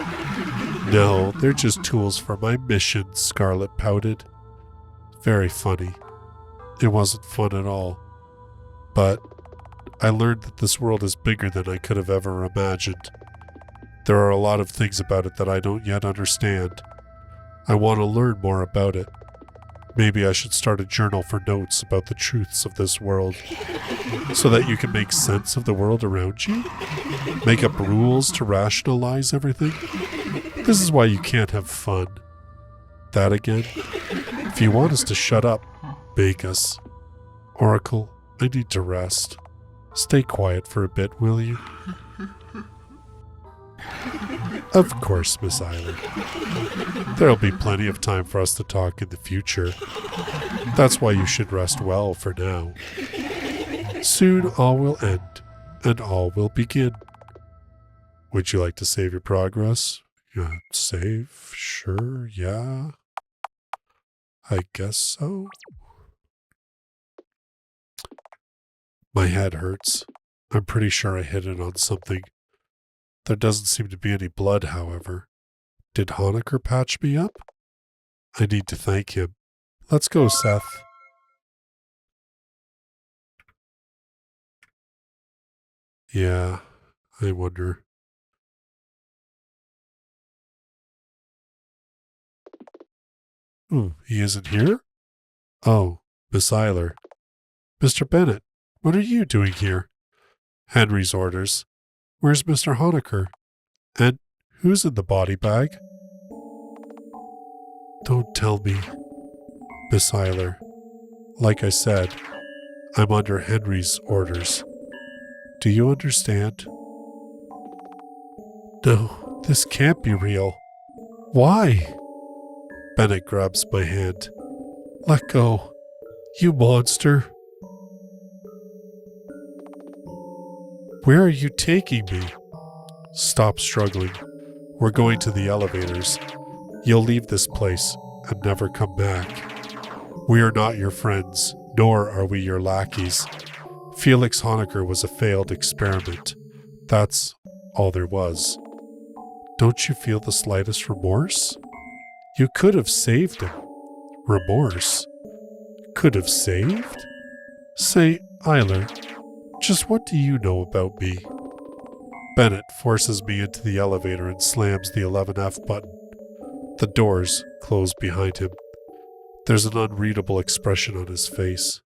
No, they're just tools for my mission, Scarlet pouted. Very funny. It wasn't fun at all. But I learned that this world is bigger than I could have ever imagined. There are a lot of things about it that I don't yet understand. I want to learn more about it. Maybe I should start a journal for notes about the truths of this world, so that you can make sense of the world around you? Make up rules to rationalize everything? This is why you can't have fun. That again? If you want us to shut up, make us. Oracle, I need to rest. Stay quiet for a bit, will you? Of course, Miss Eiler. There'll be plenty of time for us to talk in the future. That's why you should rest well for now. Soon all will end, and all will begin. Would you like to save your progress? Save? Sure, yeah. I guess so. My head hurts. I'm pretty sure I hit it on something. There doesn't seem to be any blood, however. Did Honecker patch me up? I need to thank him. Let's go, Seth. Yeah, I wonder. He isn't here? Oh, Miss Eiler. Mr. Bennett, what are you doing here? Henry's orders. Where's Mr. Honecker? And who's in the body bag? Don't tell me. Miss Eiler, like I said, I'm under Henry's orders. Do you understand? No, this can't be real. Why? Bennett grabs my hand. Let go. You monster. Where are you taking me? Stop struggling. We're going to the elevators. You'll leave this place and never come back. We are not your friends, nor are we your lackeys. Felix Honecker was a failed experiment. That's all there was. Don't you feel the slightest remorse? You could have saved him. Remorse? Could have saved? Say, Eiler, just what do you know about me? Bennett forces me into the elevator and slams the 11F button. The doors close behind him. There's an unreadable expression on his face.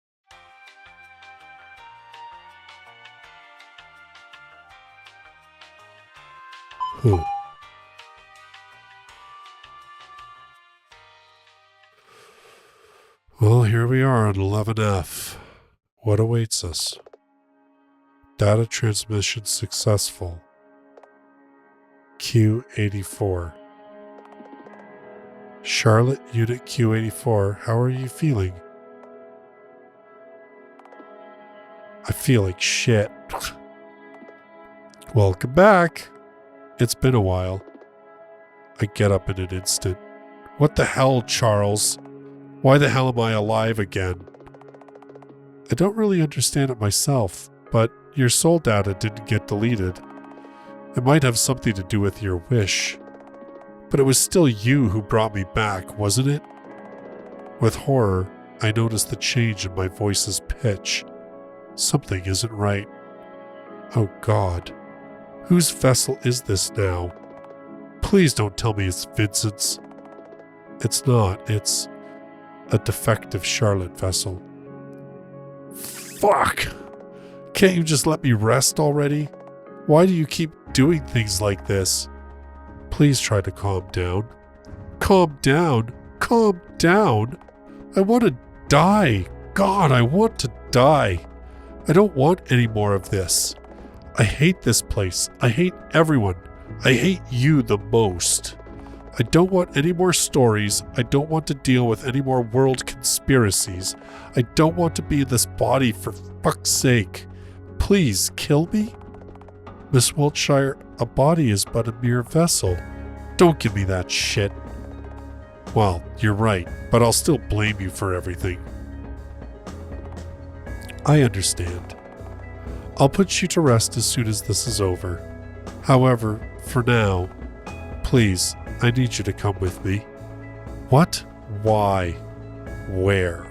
Well, here we are on 11F. What awaits us? Data transmission successful. Q84. Charlotte, Unit Q84, how are you feeling? I feel like shit. Welcome back. It's been a while. I get up in an instant. What the hell, Charles? Why the hell am I alive again? I don't really understand it myself, but your soul data didn't get deleted. It might have something to do with your wish. But it was still you who brought me back, wasn't it? With horror, I noticed the change in my voice's pitch. Something isn't right. Oh God. Whose vessel is this now? Please don't tell me it's Vincent's. It's not. It's a defective Charlotte vessel. Fuck! Can't you just let me rest already? Why do you keep doing things like this? Please try to calm down. Calm down? Calm down? I want to die. God, I want to die. I don't want any more of this. I hate this place. I hate everyone. I hate you the most. I don't want any more stories. I don't want to deal with any more world conspiracies. I don't want to be in this body for fuck's sake. Please kill me? Miss Wiltshire, a body is but a mere vessel. Don't give me that shit. Well, you're right, but I'll still blame you for everything. I understand. I'll put you to rest as soon as this is over. However, for now, please, I need you to come with me. What? Why? Where?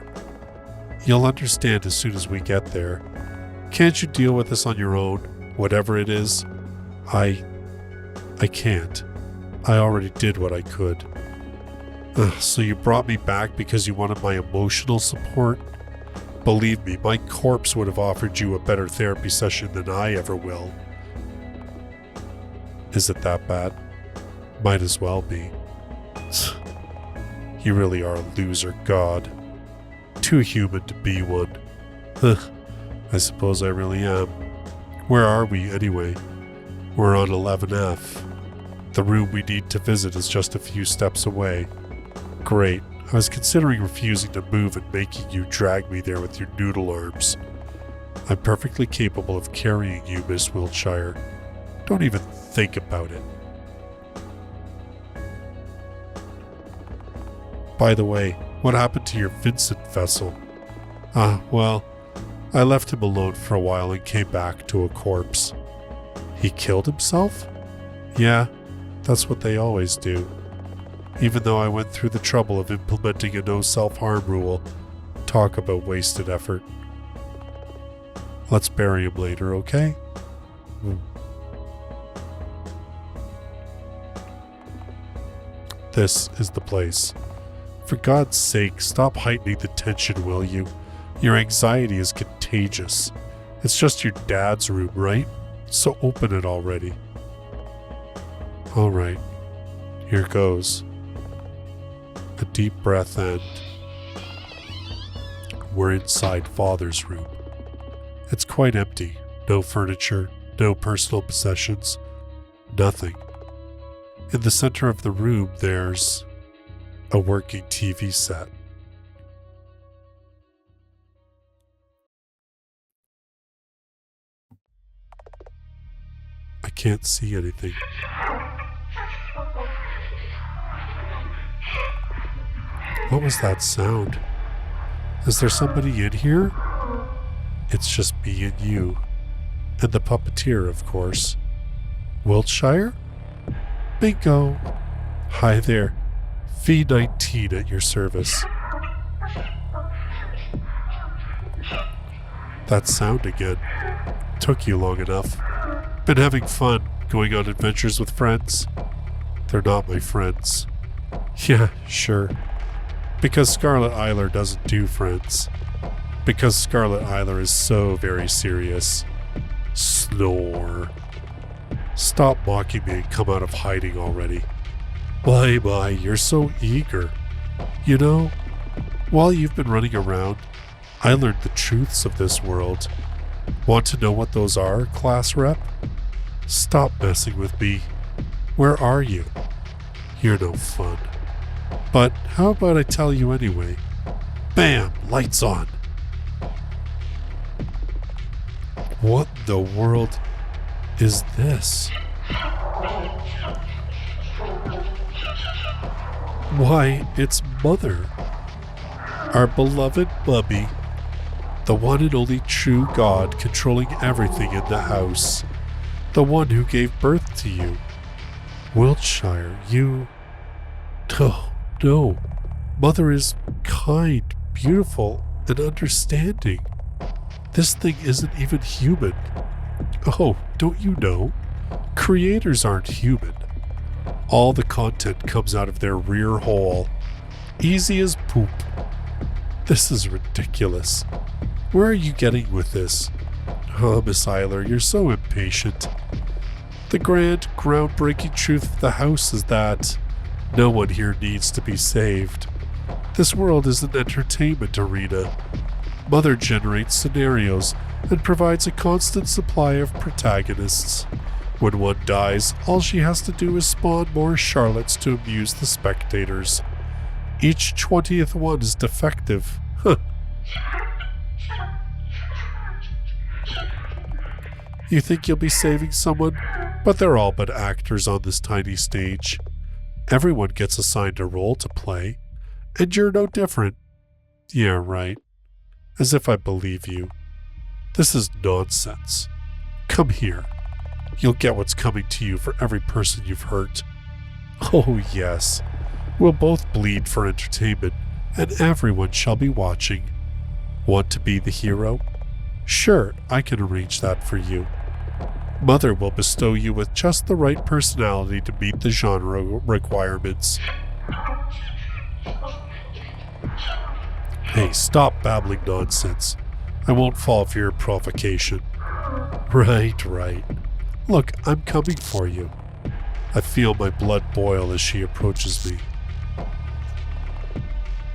You'll understand as soon as we get there. Can't you deal with this on your own, whatever it is? I can't. I already did what I could. So you brought me back because you wanted my emotional support? Believe me, my corpse would have offered you a better therapy session than I ever will. Is it that bad? Might as well be. You really are a loser, God. Too human to be one. I suppose I really am. Where are we, anyway? We're on 11F. The room we need to visit is just a few steps away. Great. I was considering refusing to move and making you drag me there with your noodle arms. I'm perfectly capable of carrying you, Miss Wiltshire. Don't even think about it. By the way, what happened to your Vincent vessel? Well, I left him alone for a while and came back to a corpse. He killed himself? Yeah, that's what they always do. Even though I went through the trouble of implementing a no self-harm rule, talk about wasted effort. Let's bury him later, okay? This is the place. For God's sake, stop heightening the tension, will you? Your anxiety is contagious. It's just your dad's room, right? So open it already. Alright, here goes. A deep breath and we're inside Father's room. It's quite empty. No furniture, no personal possessions, nothing. In the center of the room, there's a working TV set. I can't see anything. What was that sound? Is there somebody in here? It's just me and you. And the puppeteer, of course. Wiltshire? Bingo! Hi there. V19 at your service. That sound again. Took you long enough. Been having fun, going on adventures with friends. They're not my friends. Yeah, sure. Because Scarlet Isler doesn't do friends. Because Scarlet Isler is so very serious. Snore. Stop mocking me and come out of hiding already. My, you're so eager. You know, while you've been running around, I learned the truths of this world. Want to know what those are, class rep? Stop messing with me. Where are you? You're no fun. But how about I tell you anyway? Bam! Lights on! What in the world is this? Why, it's Mother. Our beloved Bubby. The one and only true God controlling everything in the house. The one who gave birth to you. Wiltshire, you... Oh, no. Mother is kind, beautiful, and understanding. This thing isn't even human. Oh, don't you know? Creators aren't human. All the content comes out of their rear hole. Easy as poop. This is ridiculous. Where are you getting with this? Oh, Miss Eiler, you're so impatient. The grand, groundbreaking truth of the house is that no one here needs to be saved. This world is an entertainment arena. Mother generates scenarios and provides a constant supply of protagonists. When one dies, all she has to do is spawn more Charlottes to amuse the spectators. Each 20th one is defective. You think you'll be saving someone, but they're all but actors on this tiny stage. Everyone gets assigned a role to play, and you're no different. Yeah, right. As if I believe you. This is nonsense. Come here. You'll get what's coming to you for every person you've hurt. Oh yes, we'll both bleed for entertainment, and everyone shall be watching. Want to be the hero? Sure, I can arrange that for you. Mother will bestow you with just the right personality to meet the genre requirements. Hey, stop babbling nonsense. I won't fall for your provocation. Right. Look, I'm coming for you. I feel my blood boil as she approaches me.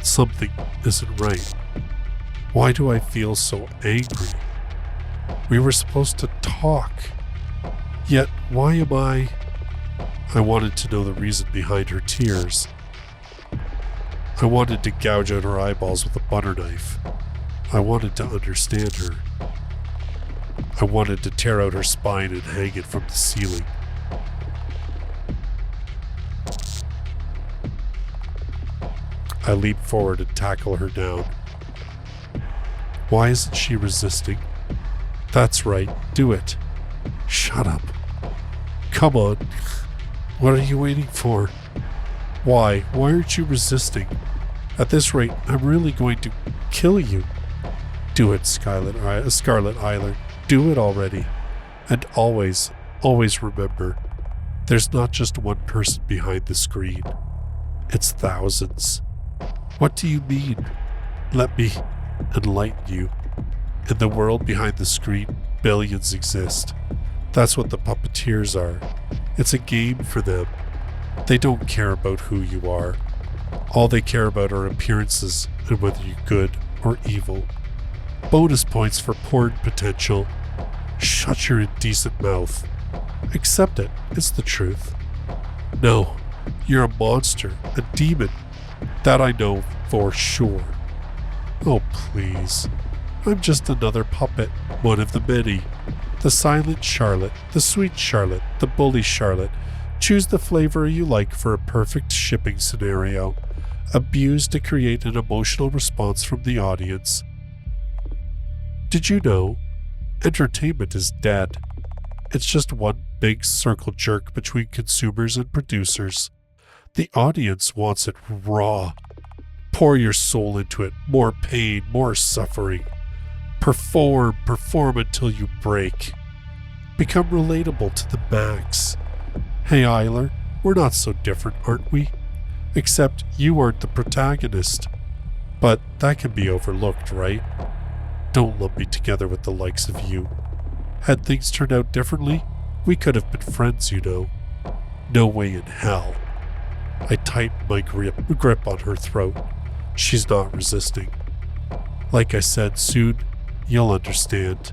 Something isn't right. Why do I feel so angry? We were supposed to talk. Yet, why am I wanted to know the reason behind her tears. I wanted to gouge out her eyeballs with a butter knife. I wanted to understand her. I wanted to tear out her spine and hang it from the ceiling. I leap forward and tackle her down. Why isn't she resisting? That's right, do it. Shut up. Come on. What are you waiting for? Why aren't you resisting? At this rate, I'm really going to kill you. Do it, Scarlet Isler. Do it already. And always remember, there's not just one person behind the screen. It's thousands. What do you mean? Let me enlighten you. In the world behind the screen, billions exist. That's what the Puppeteers are. It's a game for them. They don't care about who you are. All they care about are appearances and whether you're good or evil. Bonus points for porn potential. Shut your indecent mouth. Accept it. It's the truth. No, you're a monster, a demon. That I know for sure. Oh, please. I'm just another puppet, one of the many. The silent Charlotte, the sweet Charlotte, the bully Charlotte. Choose the flavor you like for a perfect shipping scenario. Abuse to create an emotional response from the audience. Did you know? Entertainment is dead. It's just one big circle jerk between consumers and producers. The audience wants it raw. Pour your soul into it. More pain, more suffering. Perform until you break. Become relatable to the max. Hey Isler, we're not so different, aren't we? Except you aren't the protagonist. But that can be overlooked, right? Don't lump me together with the likes of you. Had things turned out differently, we could have been friends, you know. No way in hell. I tighten my grip on her throat. She's not resisting. Like I said, soon, you'll understand.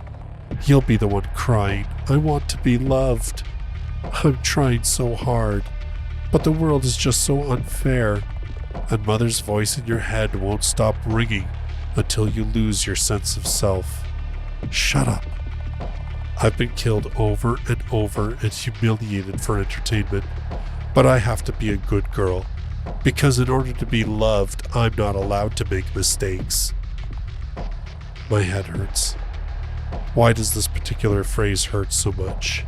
You'll be the one crying, I want to be loved. I'm trying so hard, but the world is just so unfair, and Mother's voice in your head won't stop ringing until you lose your sense of self. Shut up. I've been killed over and over and humiliated for entertainment, but I have to be a good girl, because in order to be loved, I'm not allowed to make mistakes. My head hurts. Why does this particular phrase hurt so much?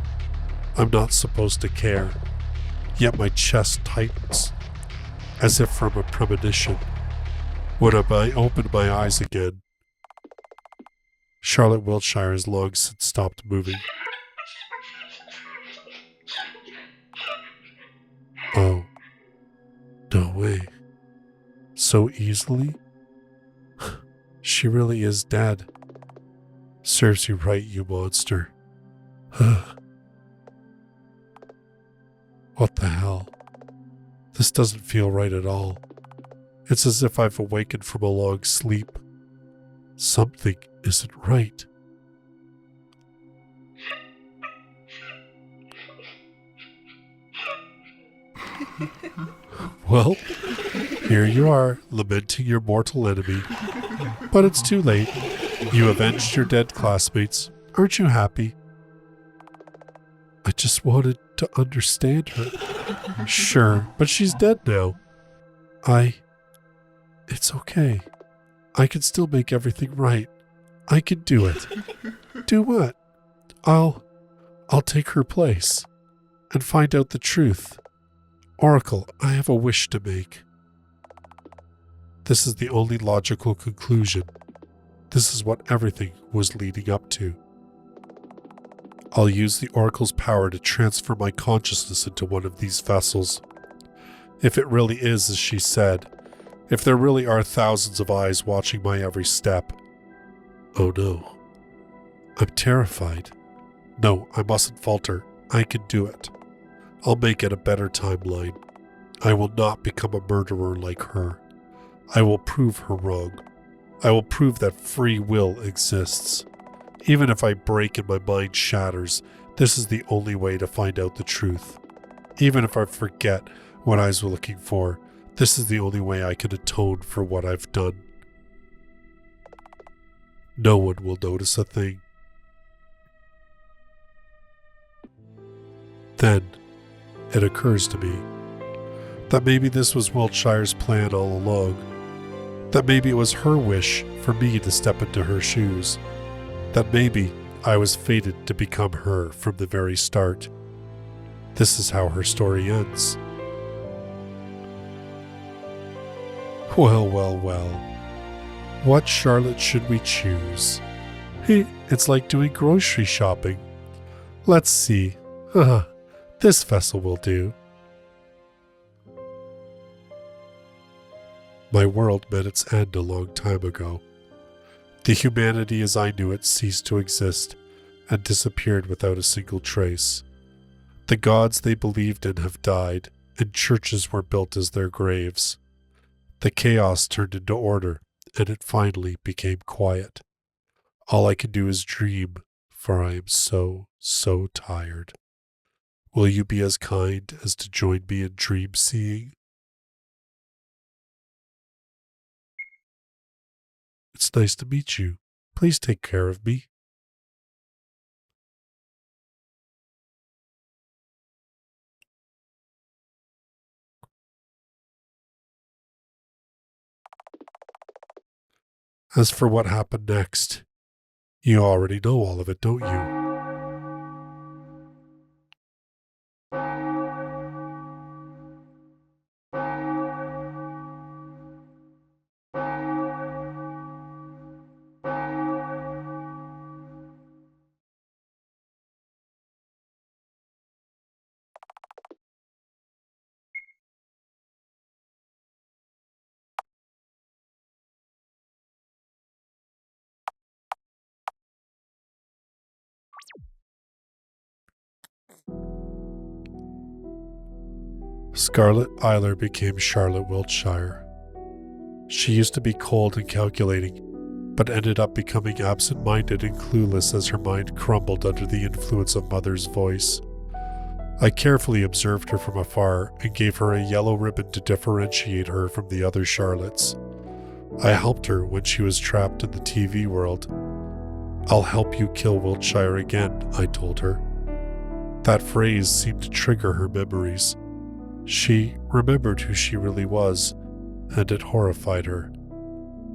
I'm not supposed to care, yet my chest tightens, as if from a premonition. When I open my eyes again, Charlotte Wiltshire has long since stopped moving. Oh, no way. So easily? She really is dead. Serves you right, you monster. What the hell? This doesn't feel right at all. It's as if I've awakened from a long sleep. Something isn't right. Well, here you are, lamenting your mortal enemy. But it's too late. You avenged your dead classmates. Aren't you happy? I just wanted to understand her. Sure, but she's dead now. It's okay. I can still make everything right. I can do it. Do what? I'll take her place and find out the truth. Oracle, I have a wish to make. This is the only logical conclusion. This is what everything was leading up to. I'll use the Oracle's power to transfer my consciousness into one of these vessels. If it really is as she said, if there really are thousands of eyes watching my every step. Oh no. I'm terrified. No, I mustn't falter. I can do it. I'll make it a better timeline. I will not become a murderer like her. I will prove her wrong. I will prove that free will exists. Even if I break and my mind shatters, this is the only way to find out the truth. Even if I forget what I was looking for, this is the only way I can atone for what I've done. No one will notice a thing. Then, it occurs to me that maybe this was Wiltshire's plan all along. That maybe it was her wish for me to step into her shoes. That maybe I was fated to become her from the very start. This is how her story ends. Well, well, well. What Charlotte should we choose? It's like doing grocery shopping. Let's see. This vessel will do. My world met its end a long time ago. The humanity as I knew it ceased to exist and disappeared without a single trace. The gods they believed in have died, and churches were built as their graves. The chaos turned into order, and it finally became quiet. All I can do is dream, for I am so tired. Will you be as kind as to join me in dream seeing? It's nice to meet you. Please take care of me. As for what happened next, you already know all of it, don't you? Scarlet Eiler became Charlotte Wiltshire. She used to be cold and calculating, but ended up becoming absent-minded and clueless as her mind crumbled under the influence of Mother's voice. I carefully observed her from afar and gave her a yellow ribbon to differentiate her from the other Charlottes. I helped her when she was trapped in the TV world. I'll help you kill Wiltshire again, I told her. That phrase seemed to trigger her memories. She remembered who she really was, and it horrified her.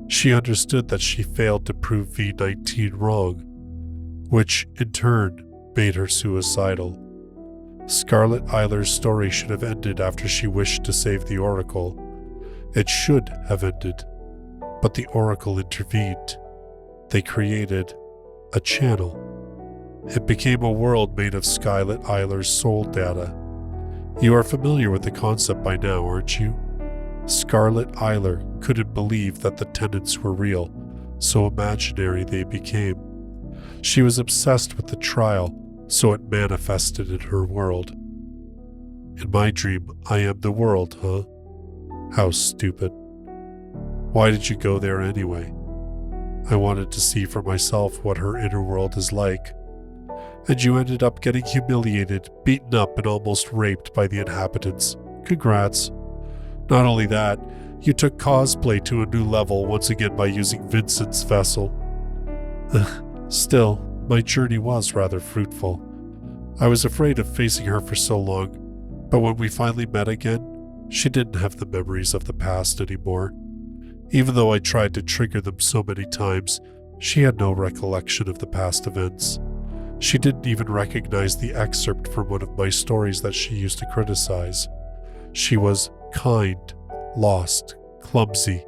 She understood that she failed to prove V-19 wrong, which in turn made her suicidal. Scarlet Eiler's story should have ended after she wished to save the Oracle. It should have ended, but the Oracle intervened. They created a channel. It became a world made of Scarlet Eiler's soul data. You are familiar with the concept by now, aren't you? Scarlet Eiler couldn't believe that the tenants were real, so imaginary they became. She was obsessed with the trial, so it manifested in her world. In my dream, I am the world, huh? How stupid. Why did you go there anyway? I wanted to see for myself what her inner world is like. And you ended up getting humiliated, beaten up, and almost raped by the inhabitants. Congrats. Not only that, you took cosplay to a new level once again by using Vincent's vessel. Still, my journey was rather fruitful. I was afraid of facing her for so long, but when we finally met again, she didn't have the memories of the past anymore. Even though I tried to trigger them so many times, she had no recollection of the past events. She didn't even recognize the excerpt from one of my stories that she used to criticize. She was kind, lost, clumsy,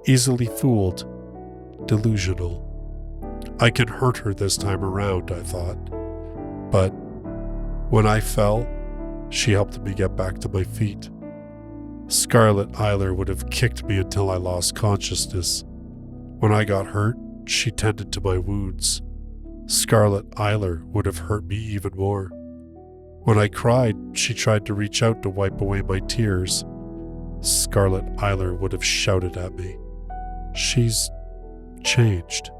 easily fooled, delusional. I can hurt her this time around, I thought. But when I fell, she helped me get back to my feet. Scarlet Eiler would have kicked me until I lost consciousness. When I got hurt, she tended to my wounds. Scarlet Eiler would have hurt me even more. When I cried, she tried to reach out to wipe away my tears. Scarlet Eiler would have shouted at me. She's changed.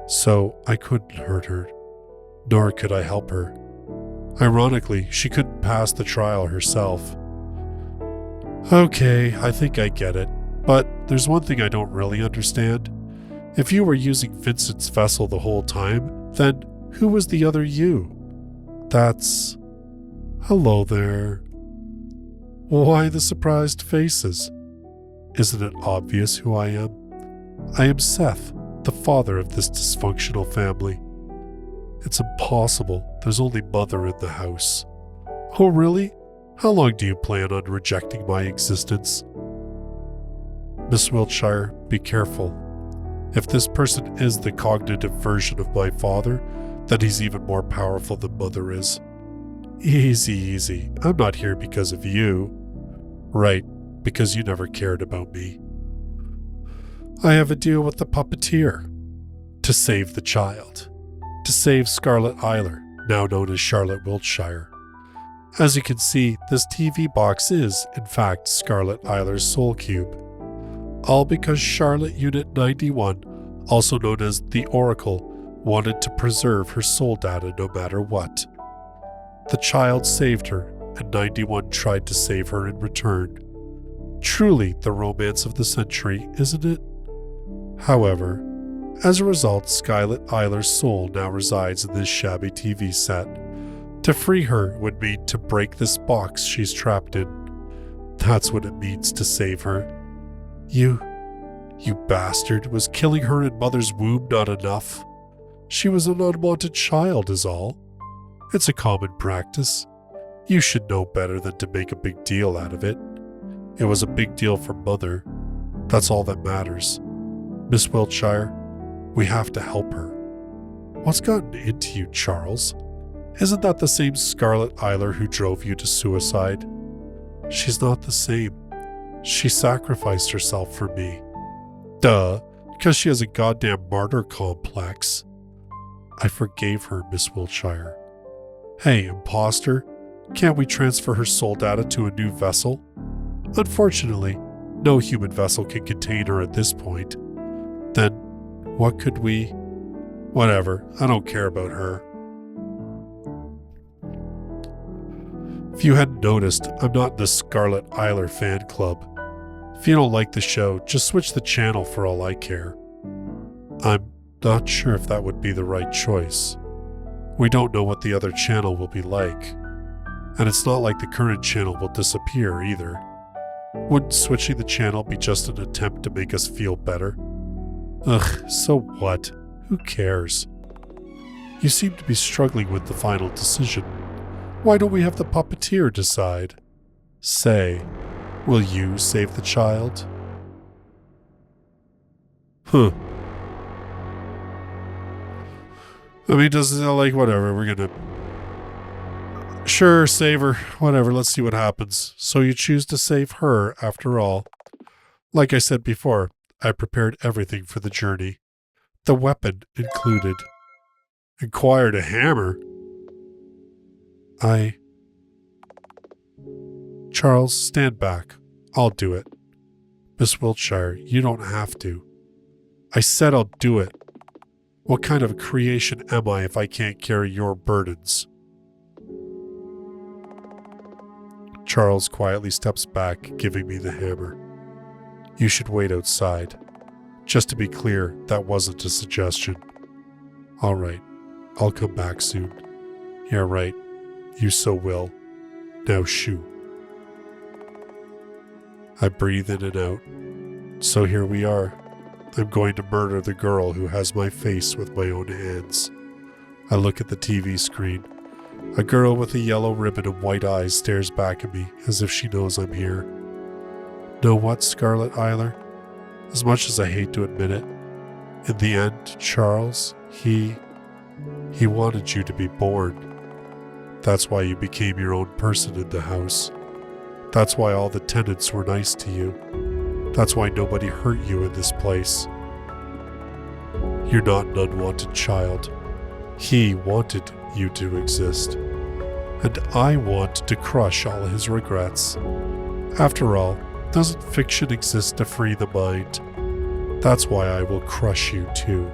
So I couldn't hurt her, nor could I help her. Ironically, she couldn't pass the trial herself. Okay, I think I get it, but there's one thing I don't really understand. If you were using Vincent's vessel the whole time, then who was the other you? That's... Hello there. Why the surprised faces? Isn't it obvious who I am? I am Seth, the father of this dysfunctional family. It's impossible. There's only Mother in the house. Oh, really? How long do you plan on rejecting my existence? Miss Wiltshire, be careful. If this person is the cognitive version of my father, then he's even more powerful than Mother is. Easy, easy. I'm not here because of you. Right, because you never cared about me. I have a deal with the Puppeteer. To save the child. To save Scarlet Eiler, now known as Charlotte Wiltshire. As you can see, this TV box is, in fact, Scarlet Eiler's soul cube. All because Charlotte Unit 91, also known as the Oracle, wanted to preserve her soul data no matter what. The child saved her, and 91 tried to save her in return. Truly the romance of the century, isn't it? However, as a result, Scarlet Eiler's soul now resides in this shabby TV set. To free her would mean to break this box she's trapped in. That's what it means to save her. You bastard, was killing her in Mother's womb not enough? She was an unwanted child is all. It's a common practice. You should know better than to make a big deal out of it. It was a big deal for Mother. That's all that matters. Miss Wiltshire, we have to help her. What's gotten into you, Charles? Isn't that the same Scarlet Eiler who drove you to suicide? She's not the same. She sacrificed herself for me. Duh, because she has a goddamn martyr complex. I forgave her, Miss Wiltshire. Hey, imposter, can't we transfer her soul data to a new vessel? Unfortunately, no human vessel can contain her at this point. Then, what could we... Whatever, I don't care about her. If you hadn't noticed, I'm not in the Scarlet Eiler fan club. If you don't like the show, just switch the channel for all I care. I'm not sure if that would be the right choice. We don't know what the other channel will be like. And it's not like the current channel will disappear either. Wouldn't switching the channel be just an attempt to make us feel better? Ugh, so what? Who cares? You seem to be struggling with the final decision. Why don't we have the Puppeteer decide? Say, will you save the child? Huh. I mean, doesn't it like, whatever, we're gonna... Sure, save her. Whatever, let's see what happens. So you choose to save her, after all. Like I said before, I prepared everything for the journey. The weapon included. Acquired a hammer? Charles, stand back. I'll do it. Miss Wiltshire, you don't have to. I said I'll do it. What kind of a creation am I if I can't carry your burdens? Charles quietly steps back, giving me the hammer. You should wait outside. Just to be clear, that wasn't a suggestion. All right, I'll come back soon. Yeah, right. You so will. Now shoo. I breathe in and out. So here we are. I'm going to murder the girl who has my face with my own hands. I look at the TV screen. A girl with a yellow ribbon and white eyes stares back at me as if she knows I'm here. Know what, Scarlet Eiler? As much as I hate to admit it, in the end, Charles, he wanted you to be born. That's why you became your own person in the house. That's why all the tenants were nice to you. That's why nobody hurt you in this place. You're not an unwanted child. He wanted you to exist. And I want to crush all his regrets. After all, doesn't fiction exist to free the mind? That's why I will crush you too.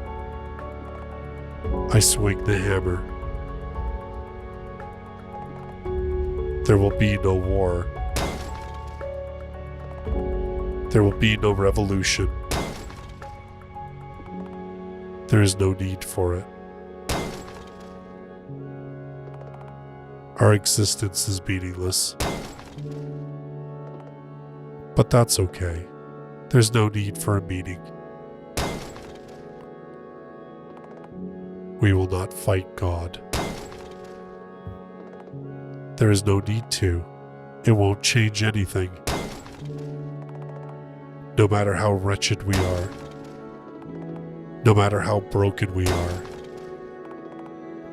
I swing the hammer. There will be no war. There will be no revolution. There is no need for it. Our existence is meaningless. But that's okay. There's no need for a meaning. We will not fight God. There is no need to. It won't change anything. No matter how wretched we are. No matter how broken we are.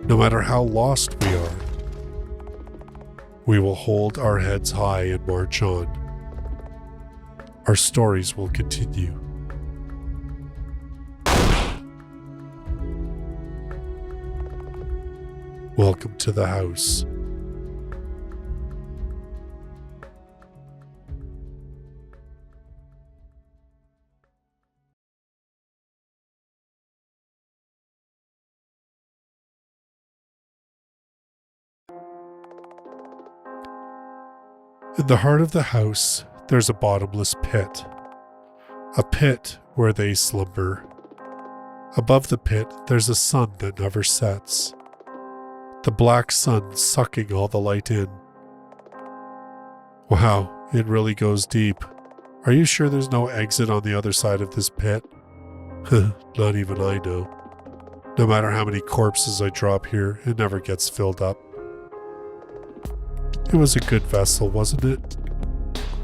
No matter how lost we are. We will hold our heads high and march on. Our stories will continue. Welcome to the house. In the heart of the house, there's a bottomless pit. A pit where they slumber. Above the pit, there's a sun that never sets. The black sun sucking all the light in. Wow, it really goes deep. Are you sure there's no exit on the other side of this pit? Not even I know. No matter how many corpses I drop here, it never gets filled up. It was a good vessel, wasn't it?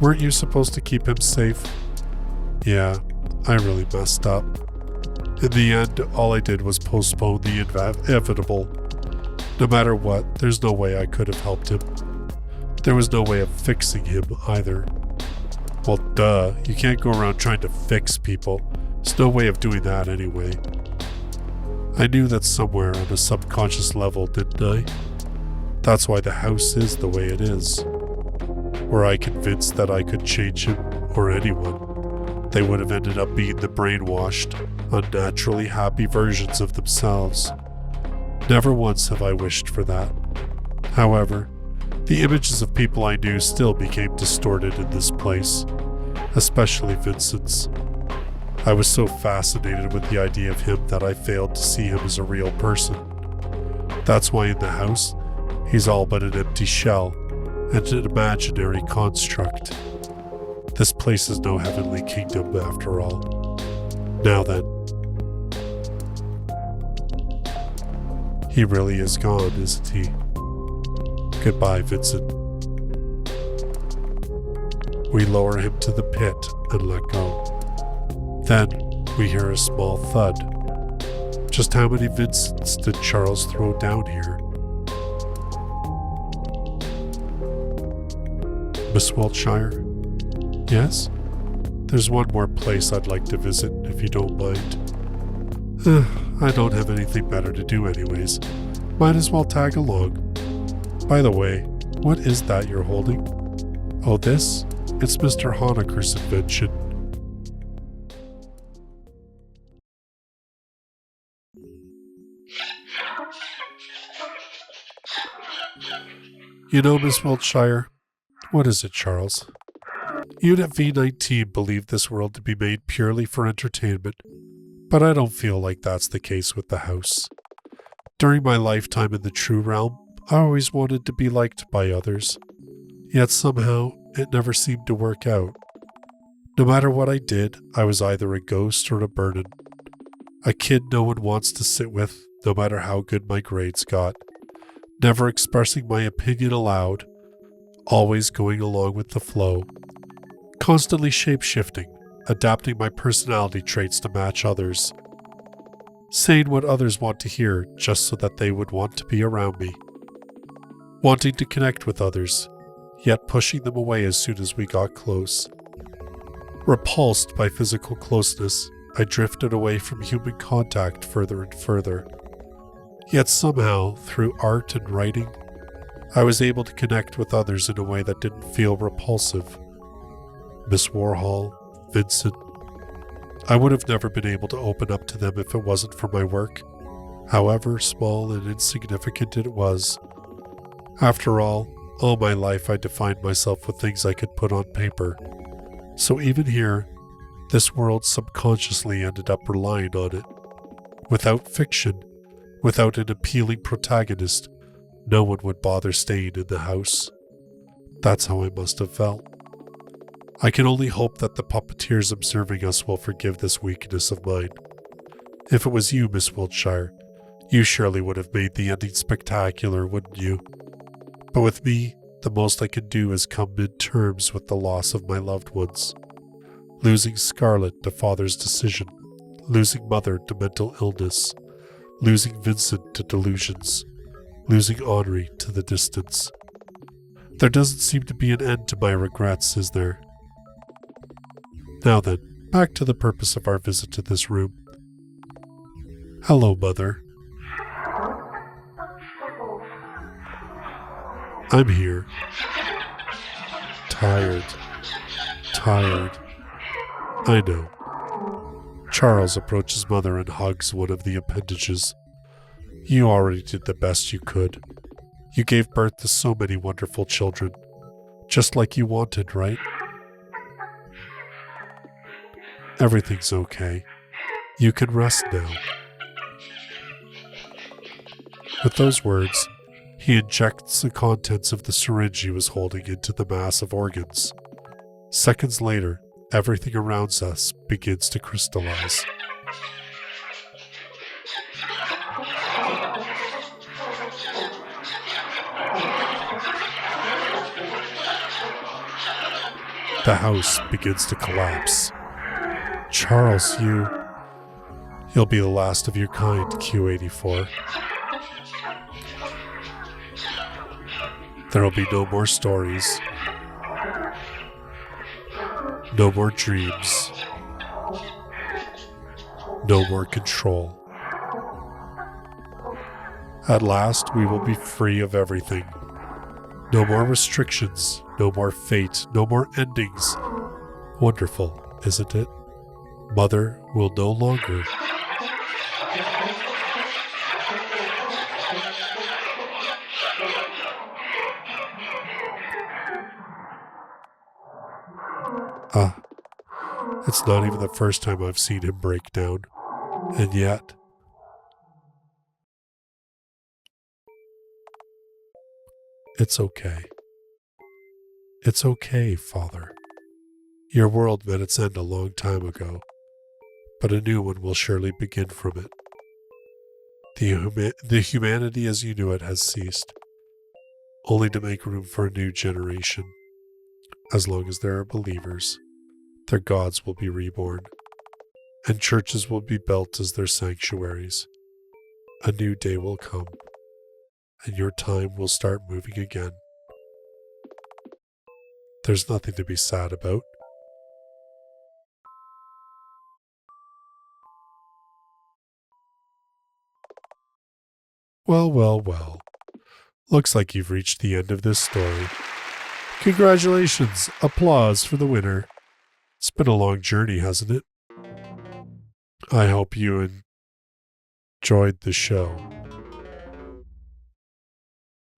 Weren't you supposed to keep him safe? Yeah, I really messed up. In the end, all I did was postpone the inevitable. No matter what, there's no way I could have helped him. There was no way of fixing him either. Well, duh, you can't go around trying to fix people. There's no way of doing that anyway. I knew that somewhere on a subconscious level, didn't I? That's why the house is the way it is. Were I convinced that I could change him, or anyone, they would have ended up being the brainwashed, unnaturally happy versions of themselves. Never once have I wished for that. However, the images of people I knew still became distorted in this place, especially Vincent's. I was so fascinated with the idea of him that I failed to see him as a real person. That's why in the house, he's all but an empty shell and an imaginary construct. This place is no heavenly kingdom after all. Now then. He really is gone, isn't he? Goodbye, Vincent. We lower him to the pit and let go. Then we hear a small thud. Just how many Vincents did Charles throw down here? Miss Wiltshire? Yes? There's one more place I'd like to visit, if you don't mind. I don't have anything better to do anyways. Might as well tag along. By the way, what is that you're holding? Oh, this? It's Mr. Honecker's invention. You know, Miss Wiltshire, What is it, Charles? Unit V-19 believed this world to be made purely for entertainment, but I don't feel like that's the case with the house. During my lifetime in the true realm, I always wanted to be liked by others. Yet somehow, it never seemed to work out. No matter what I did, I was either a ghost or a burden. A kid no one wants to sit with, no matter how good my grades got. Never expressing my opinion aloud, always going along with the flow. Constantly shape-shifting, adapting my personality traits to match others. Saying what others want to hear just so that they would want to be around me. Wanting to connect with others, yet pushing them away as soon as we got close. Repulsed by physical closeness, I drifted away from human contact further and further. Yet somehow, through art and writing, I was able to connect with others in a way that didn't feel repulsive. Miss Warhol, Vincent. I would have never been able to open up to them if it wasn't for my work, however small and insignificant it was. After all my life I defined myself with things I could put on paper. So even here, this world subconsciously ended up relying on it. Without fiction, without an appealing protagonist, no one would bother staying in the house. That's how I must have felt. I can only hope that the puppeteers observing us will forgive this weakness of mine. If it was you, Miss Wiltshire, you surely would have made the ending spectacular, wouldn't you? But with me, the most I can do is come mid-terms with the loss of my loved ones. Losing Scarlett to father's decision, losing mother to mental illness, losing Vincent to delusions, losing Henri to the distance. There doesn't seem to be an end to my regrets, is there? Now then, back to the purpose of our visit to this room. Hello, Mother. I'm here. Tired. I know. Charles approaches Mother and hugs one of the appendages. You already did the best you could. You gave birth to so many wonderful children. Just like you wanted, right? Everything's okay. You can rest now. With those words, he injects the contents of the syringe he was holding into the mass of organs. Seconds later, everything around us begins to crystallize. The house begins to collapse. Charles, you'll be the last of your kind, Q84. There'll be no more stories. No more dreams. No more control. At last, we will be free of everything. No more restrictions, no more fate, no more endings. Wonderful, isn't it? Mother will no longer. It's not even the first time I've seen him break down. And yet... It's okay. It's okay, Father. Your world met its end a long time ago, but a new one will surely begin from it. The humanity as you knew it has ceased, only to make room for a new generation. As long as there are believers, their gods will be reborn, and churches will be built as their sanctuaries. A new day will come, and your time will start moving again. There's nothing to be sad about. Well. Looks like you've reached the end of this story. Congratulations! Applause for the winner. It's been a long journey, hasn't it? I hope you enjoyed the show.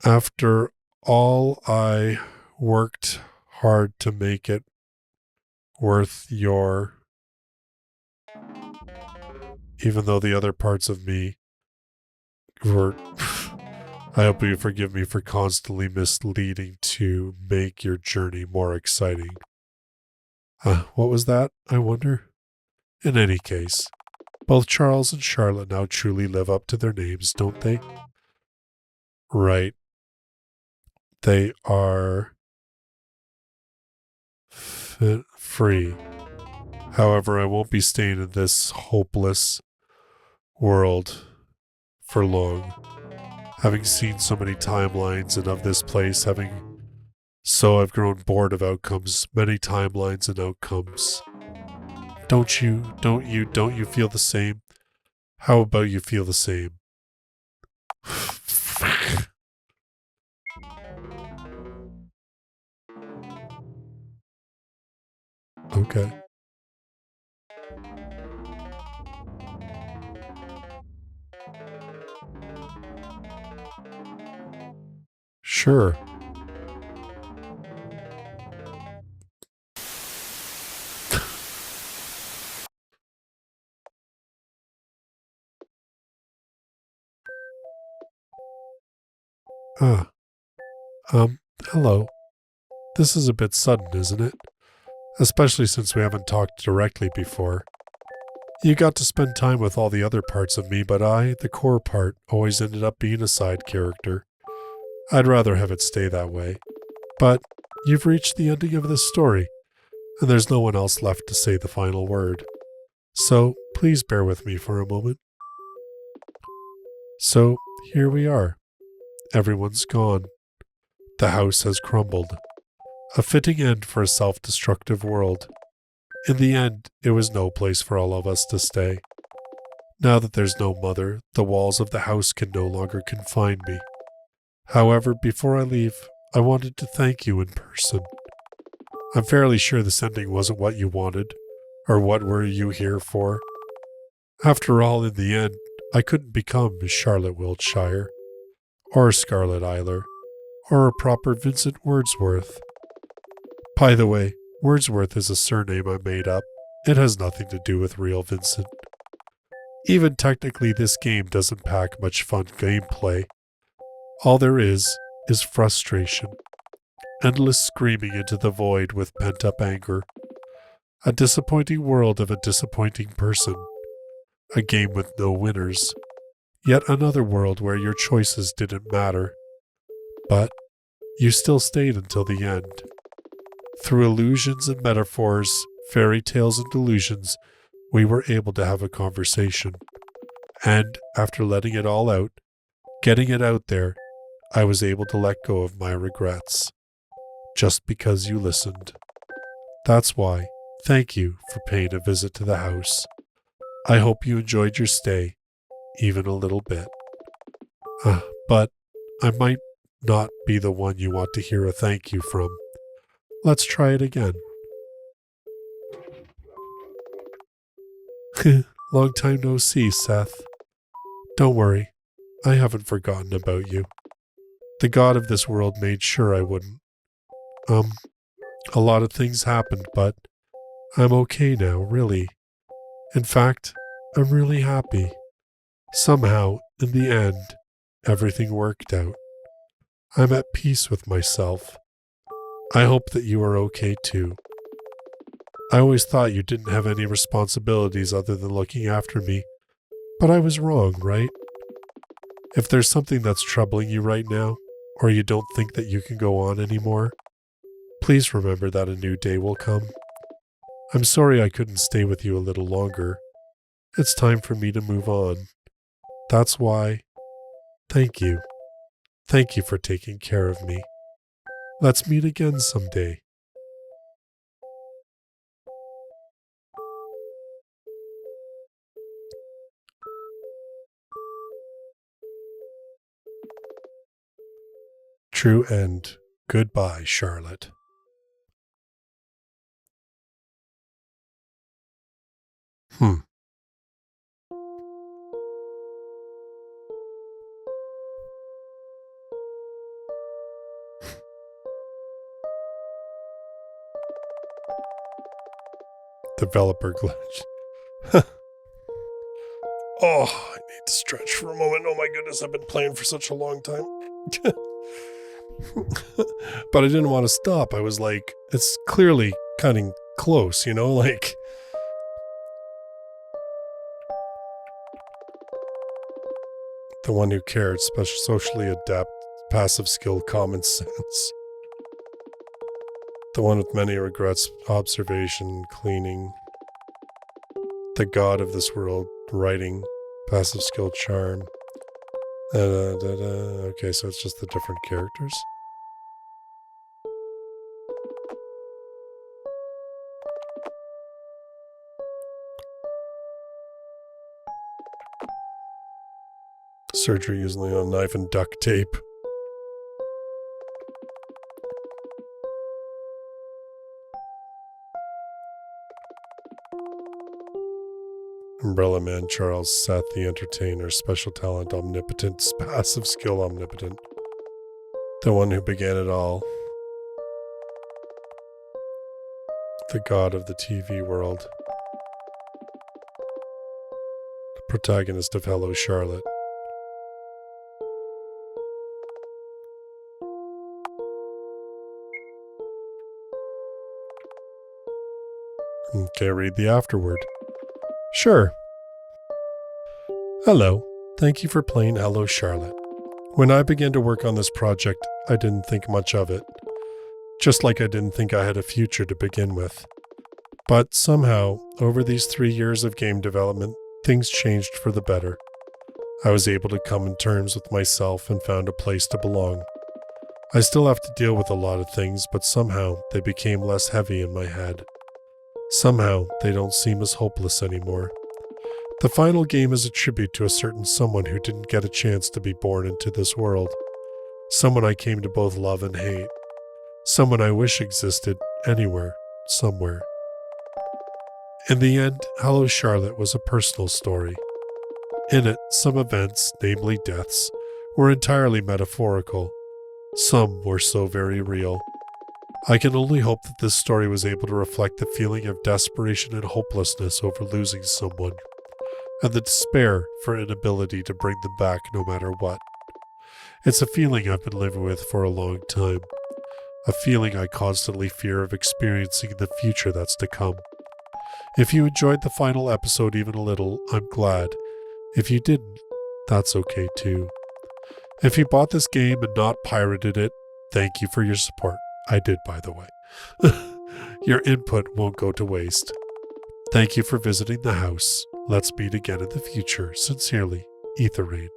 After all, I worked hard to make it worth your... Even though the other parts of me were... I hope you forgive me for constantly misleading to make your journey more exciting. What was that, I wonder? In any case, both Charles and Charlotte now truly live up to their names, don't they? Right. They are free. However, I won't be staying in this hopeless world for long. Having seen so many timelines and of this place, I've grown bored of outcomes, many timelines and outcomes. Don't you feel the same? How about you feel the same? Okay. Sure. Ah, hello. This is a bit sudden, isn't it? Especially since we haven't talked directly before. You got to spend time with all the other parts of me, but I, the core part, always ended up being a side character. I'd rather have it stay that way. But you've reached the ending of this story, and there's no one else left to say the final word. So, please bear with me for a moment. So, here we are. Everyone's gone. The house has crumbled. A fitting end for a self-destructive world. In the end, it was no place for all of us to stay. Now that there's no mother, the walls of the house can no longer confine me. However, before I leave, I wanted to thank you in person. I'm fairly sure this ending wasn't what you wanted, or what were you here for. After all, in the end, I couldn't become Charlotte Wiltshire, or Scarlet Isler, or a proper Vincent Wordsworth. By the way, Wordsworth is a surname I made up. It has nothing to do with real Vincent. Even technically, this game doesn't pack much fun gameplay. All there is frustration. Endless screaming into the void with pent-up anger. A disappointing world of a disappointing person. A game with no winners. Yet another world where your choices didn't matter. But you still stayed until the end. Through illusions and metaphors, fairy tales and delusions, we were able to have a conversation. And after letting it all out, getting it out there, I was able to let go of my regrets. Just because you listened. That's why, thank you for paying a visit to the house. I hope you enjoyed your stay, even a little bit. But I might not be the one you want to hear a thank you from. Let's try it again. Long time no see, Seth. Don't worry, I haven't forgotten about you. The god of this world made sure I wouldn't. A lot of things happened, but I'm okay now, really. In fact, I'm really happy. Somehow, in the end, everything worked out. I'm at peace with myself. I hope that you are okay too. I always thought you didn't have any responsibilities other than looking after me, but I was wrong, right? If there's something that's troubling you right now, or you don't think that you can go on anymore, please remember that a new day will come. I'm sorry I couldn't stay with you a little longer. It's time for me to move on. That's why, thank you. Thank you for taking care of me. Let's meet again someday. True end. Goodbye, Charlotte. Developer glitch. Oh, I need to stretch for a moment. Oh my goodness, I've been playing for such a long time. But I didn't want to stop. I was like, it's clearly cutting close, like... The one who cared, socially adept, passive skill, common sense. The one with many regrets, observation, cleaning. The god of this world, writing, passive skill, charm. Okay, so it's just the different characters. Surgery usually on knife and duct tape. Umbrella Man, Charles, Seth the Entertainer, special talent, omnipotent, passive skill, omnipotent. The one who began it all. The god of the TV world. The protagonist of Hello, Charlotte. Okay, read the afterword. Sure. Hello. Thank you for playing Hello, Charlotte. When I began to work on this project, I didn't think much of it. Just like I didn't think I had a future to begin with. But somehow, over these 3 years of game development, things changed for the better. I was able to come to terms with myself and found a place to belong. I still have to deal with a lot of things, but somehow they became less heavy in my head. Somehow, they don't seem as hopeless anymore. The final game is a tribute to a certain someone who didn't get a chance to be born into this world. Someone I came to both love and hate. Someone I wish existed anywhere, somewhere. In the end, Hello Charlotte was a personal story. In it, some events, namely deaths, were entirely metaphorical. Some were so very real. I can only hope that this story was able to reflect the feeling of desperation and hopelessness over losing someone, and the despair for inability to bring them back no matter what. It's a feeling I've been living with for a long time, a feeling I constantly fear of experiencing in the future that's to come. If you enjoyed the final episode even a little, I'm glad. If you didn't, that's okay too. If you bought this game and not pirated it, thank you for your support. I did, by the way. Your input won't go to waste. Thank you for visiting the house. Let's meet again in the future. Sincerely, Etherrain.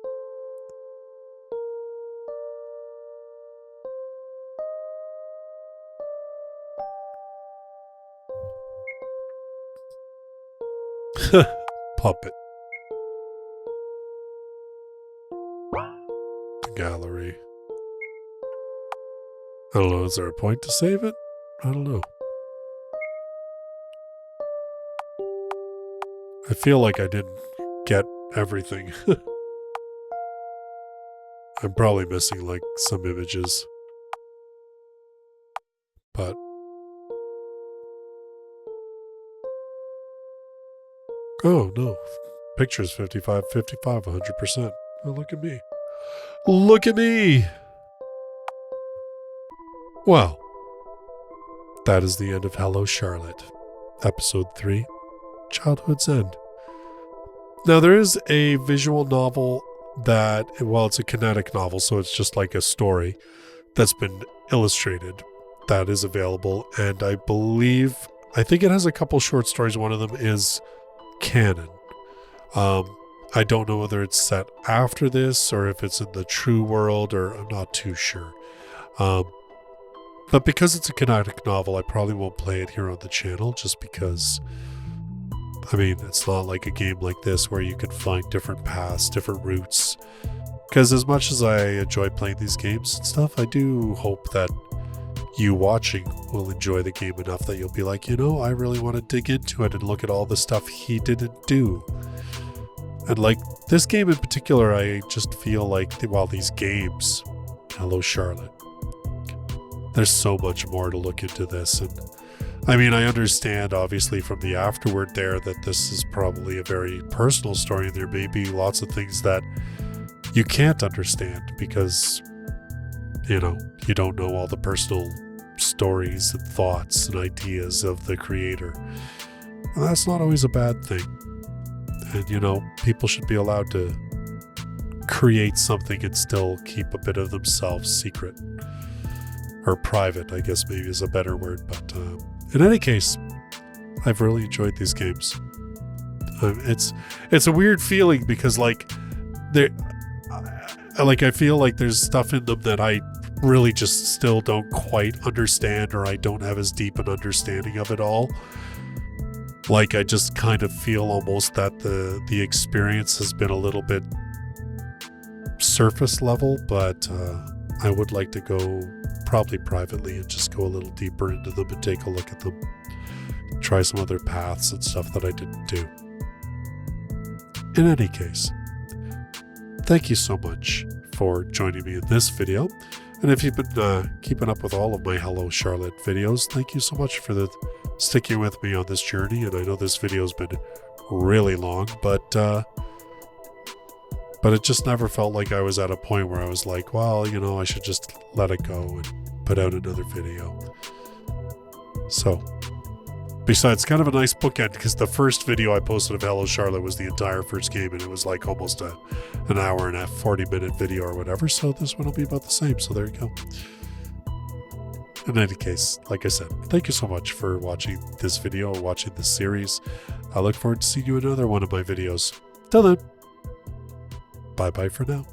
Puppet. The gallery. I don't know, is there a point to save it? I don't know. I feel like I didn't get everything. I'm probably missing like some images. But oh no. Pictures 55, 100%. Oh, look at me. Look at me! Well, that is the end of Hello Charlotte, Episode 3, Childhood's End. Now there is a visual novel that, well, it's a kinetic novel, so it's just like a story that's been illustrated that is available, and I think it has a couple short stories. One of them is canon. I don't know whether it's set after this or if it's in the true world, or I'm not too sure. But because it's a kinetic novel, I probably won't play it here on the channel, just because, I mean, it's not like a game like this where you can find different paths, different routes. Because as much as I enjoy playing these games and stuff, I do hope that you watching will enjoy the game enough that you'll be like, I really want to dig into it and look at all the stuff he didn't do. And like this game in particular, I just feel like, while these games, Hello Charlotte, there's so much more to look into this, and I mean, I understand obviously from the afterword there that this is probably a very personal story. There may be lots of things that you can't understand because, you know, you don't know all the personal stories and thoughts and ideas of the creator. And that's not always a bad thing. And, you know, people should be allowed to create something and still keep a bit of themselves secret. Or private, I guess maybe is a better word. But in any case, I've really enjoyed these games. It's a weird feeling because I feel like there's stuff in them that I really just still don't quite understand, or I don't have as deep an understanding of it all. Like, I just kind of feel almost that the experience has been a little bit surface level, but I would like to go probably privately and just go a little deeper into them and take a look at them. Try some other paths and stuff that I didn't do. In any case, thank you so much for joining me in this video. And if you've been keeping up with all of my Hello Charlotte videos, thank you so much for sticking with me on this journey. And I know this video's been really long, but it just never felt like I was at a point where I was like, well, you know, I should just let it go and put out another video. So, besides, kind of a nice bookend, because the first video I posted of Hello Charlotte was the entire first game, and it was like almost an hour and a 40-minute video or whatever, so this one will be about the same, so there you go. In any case, like I said, thank you so much for watching this video, watching this series. I look forward to seeing you in another one of my videos. Till then, bye-bye for now.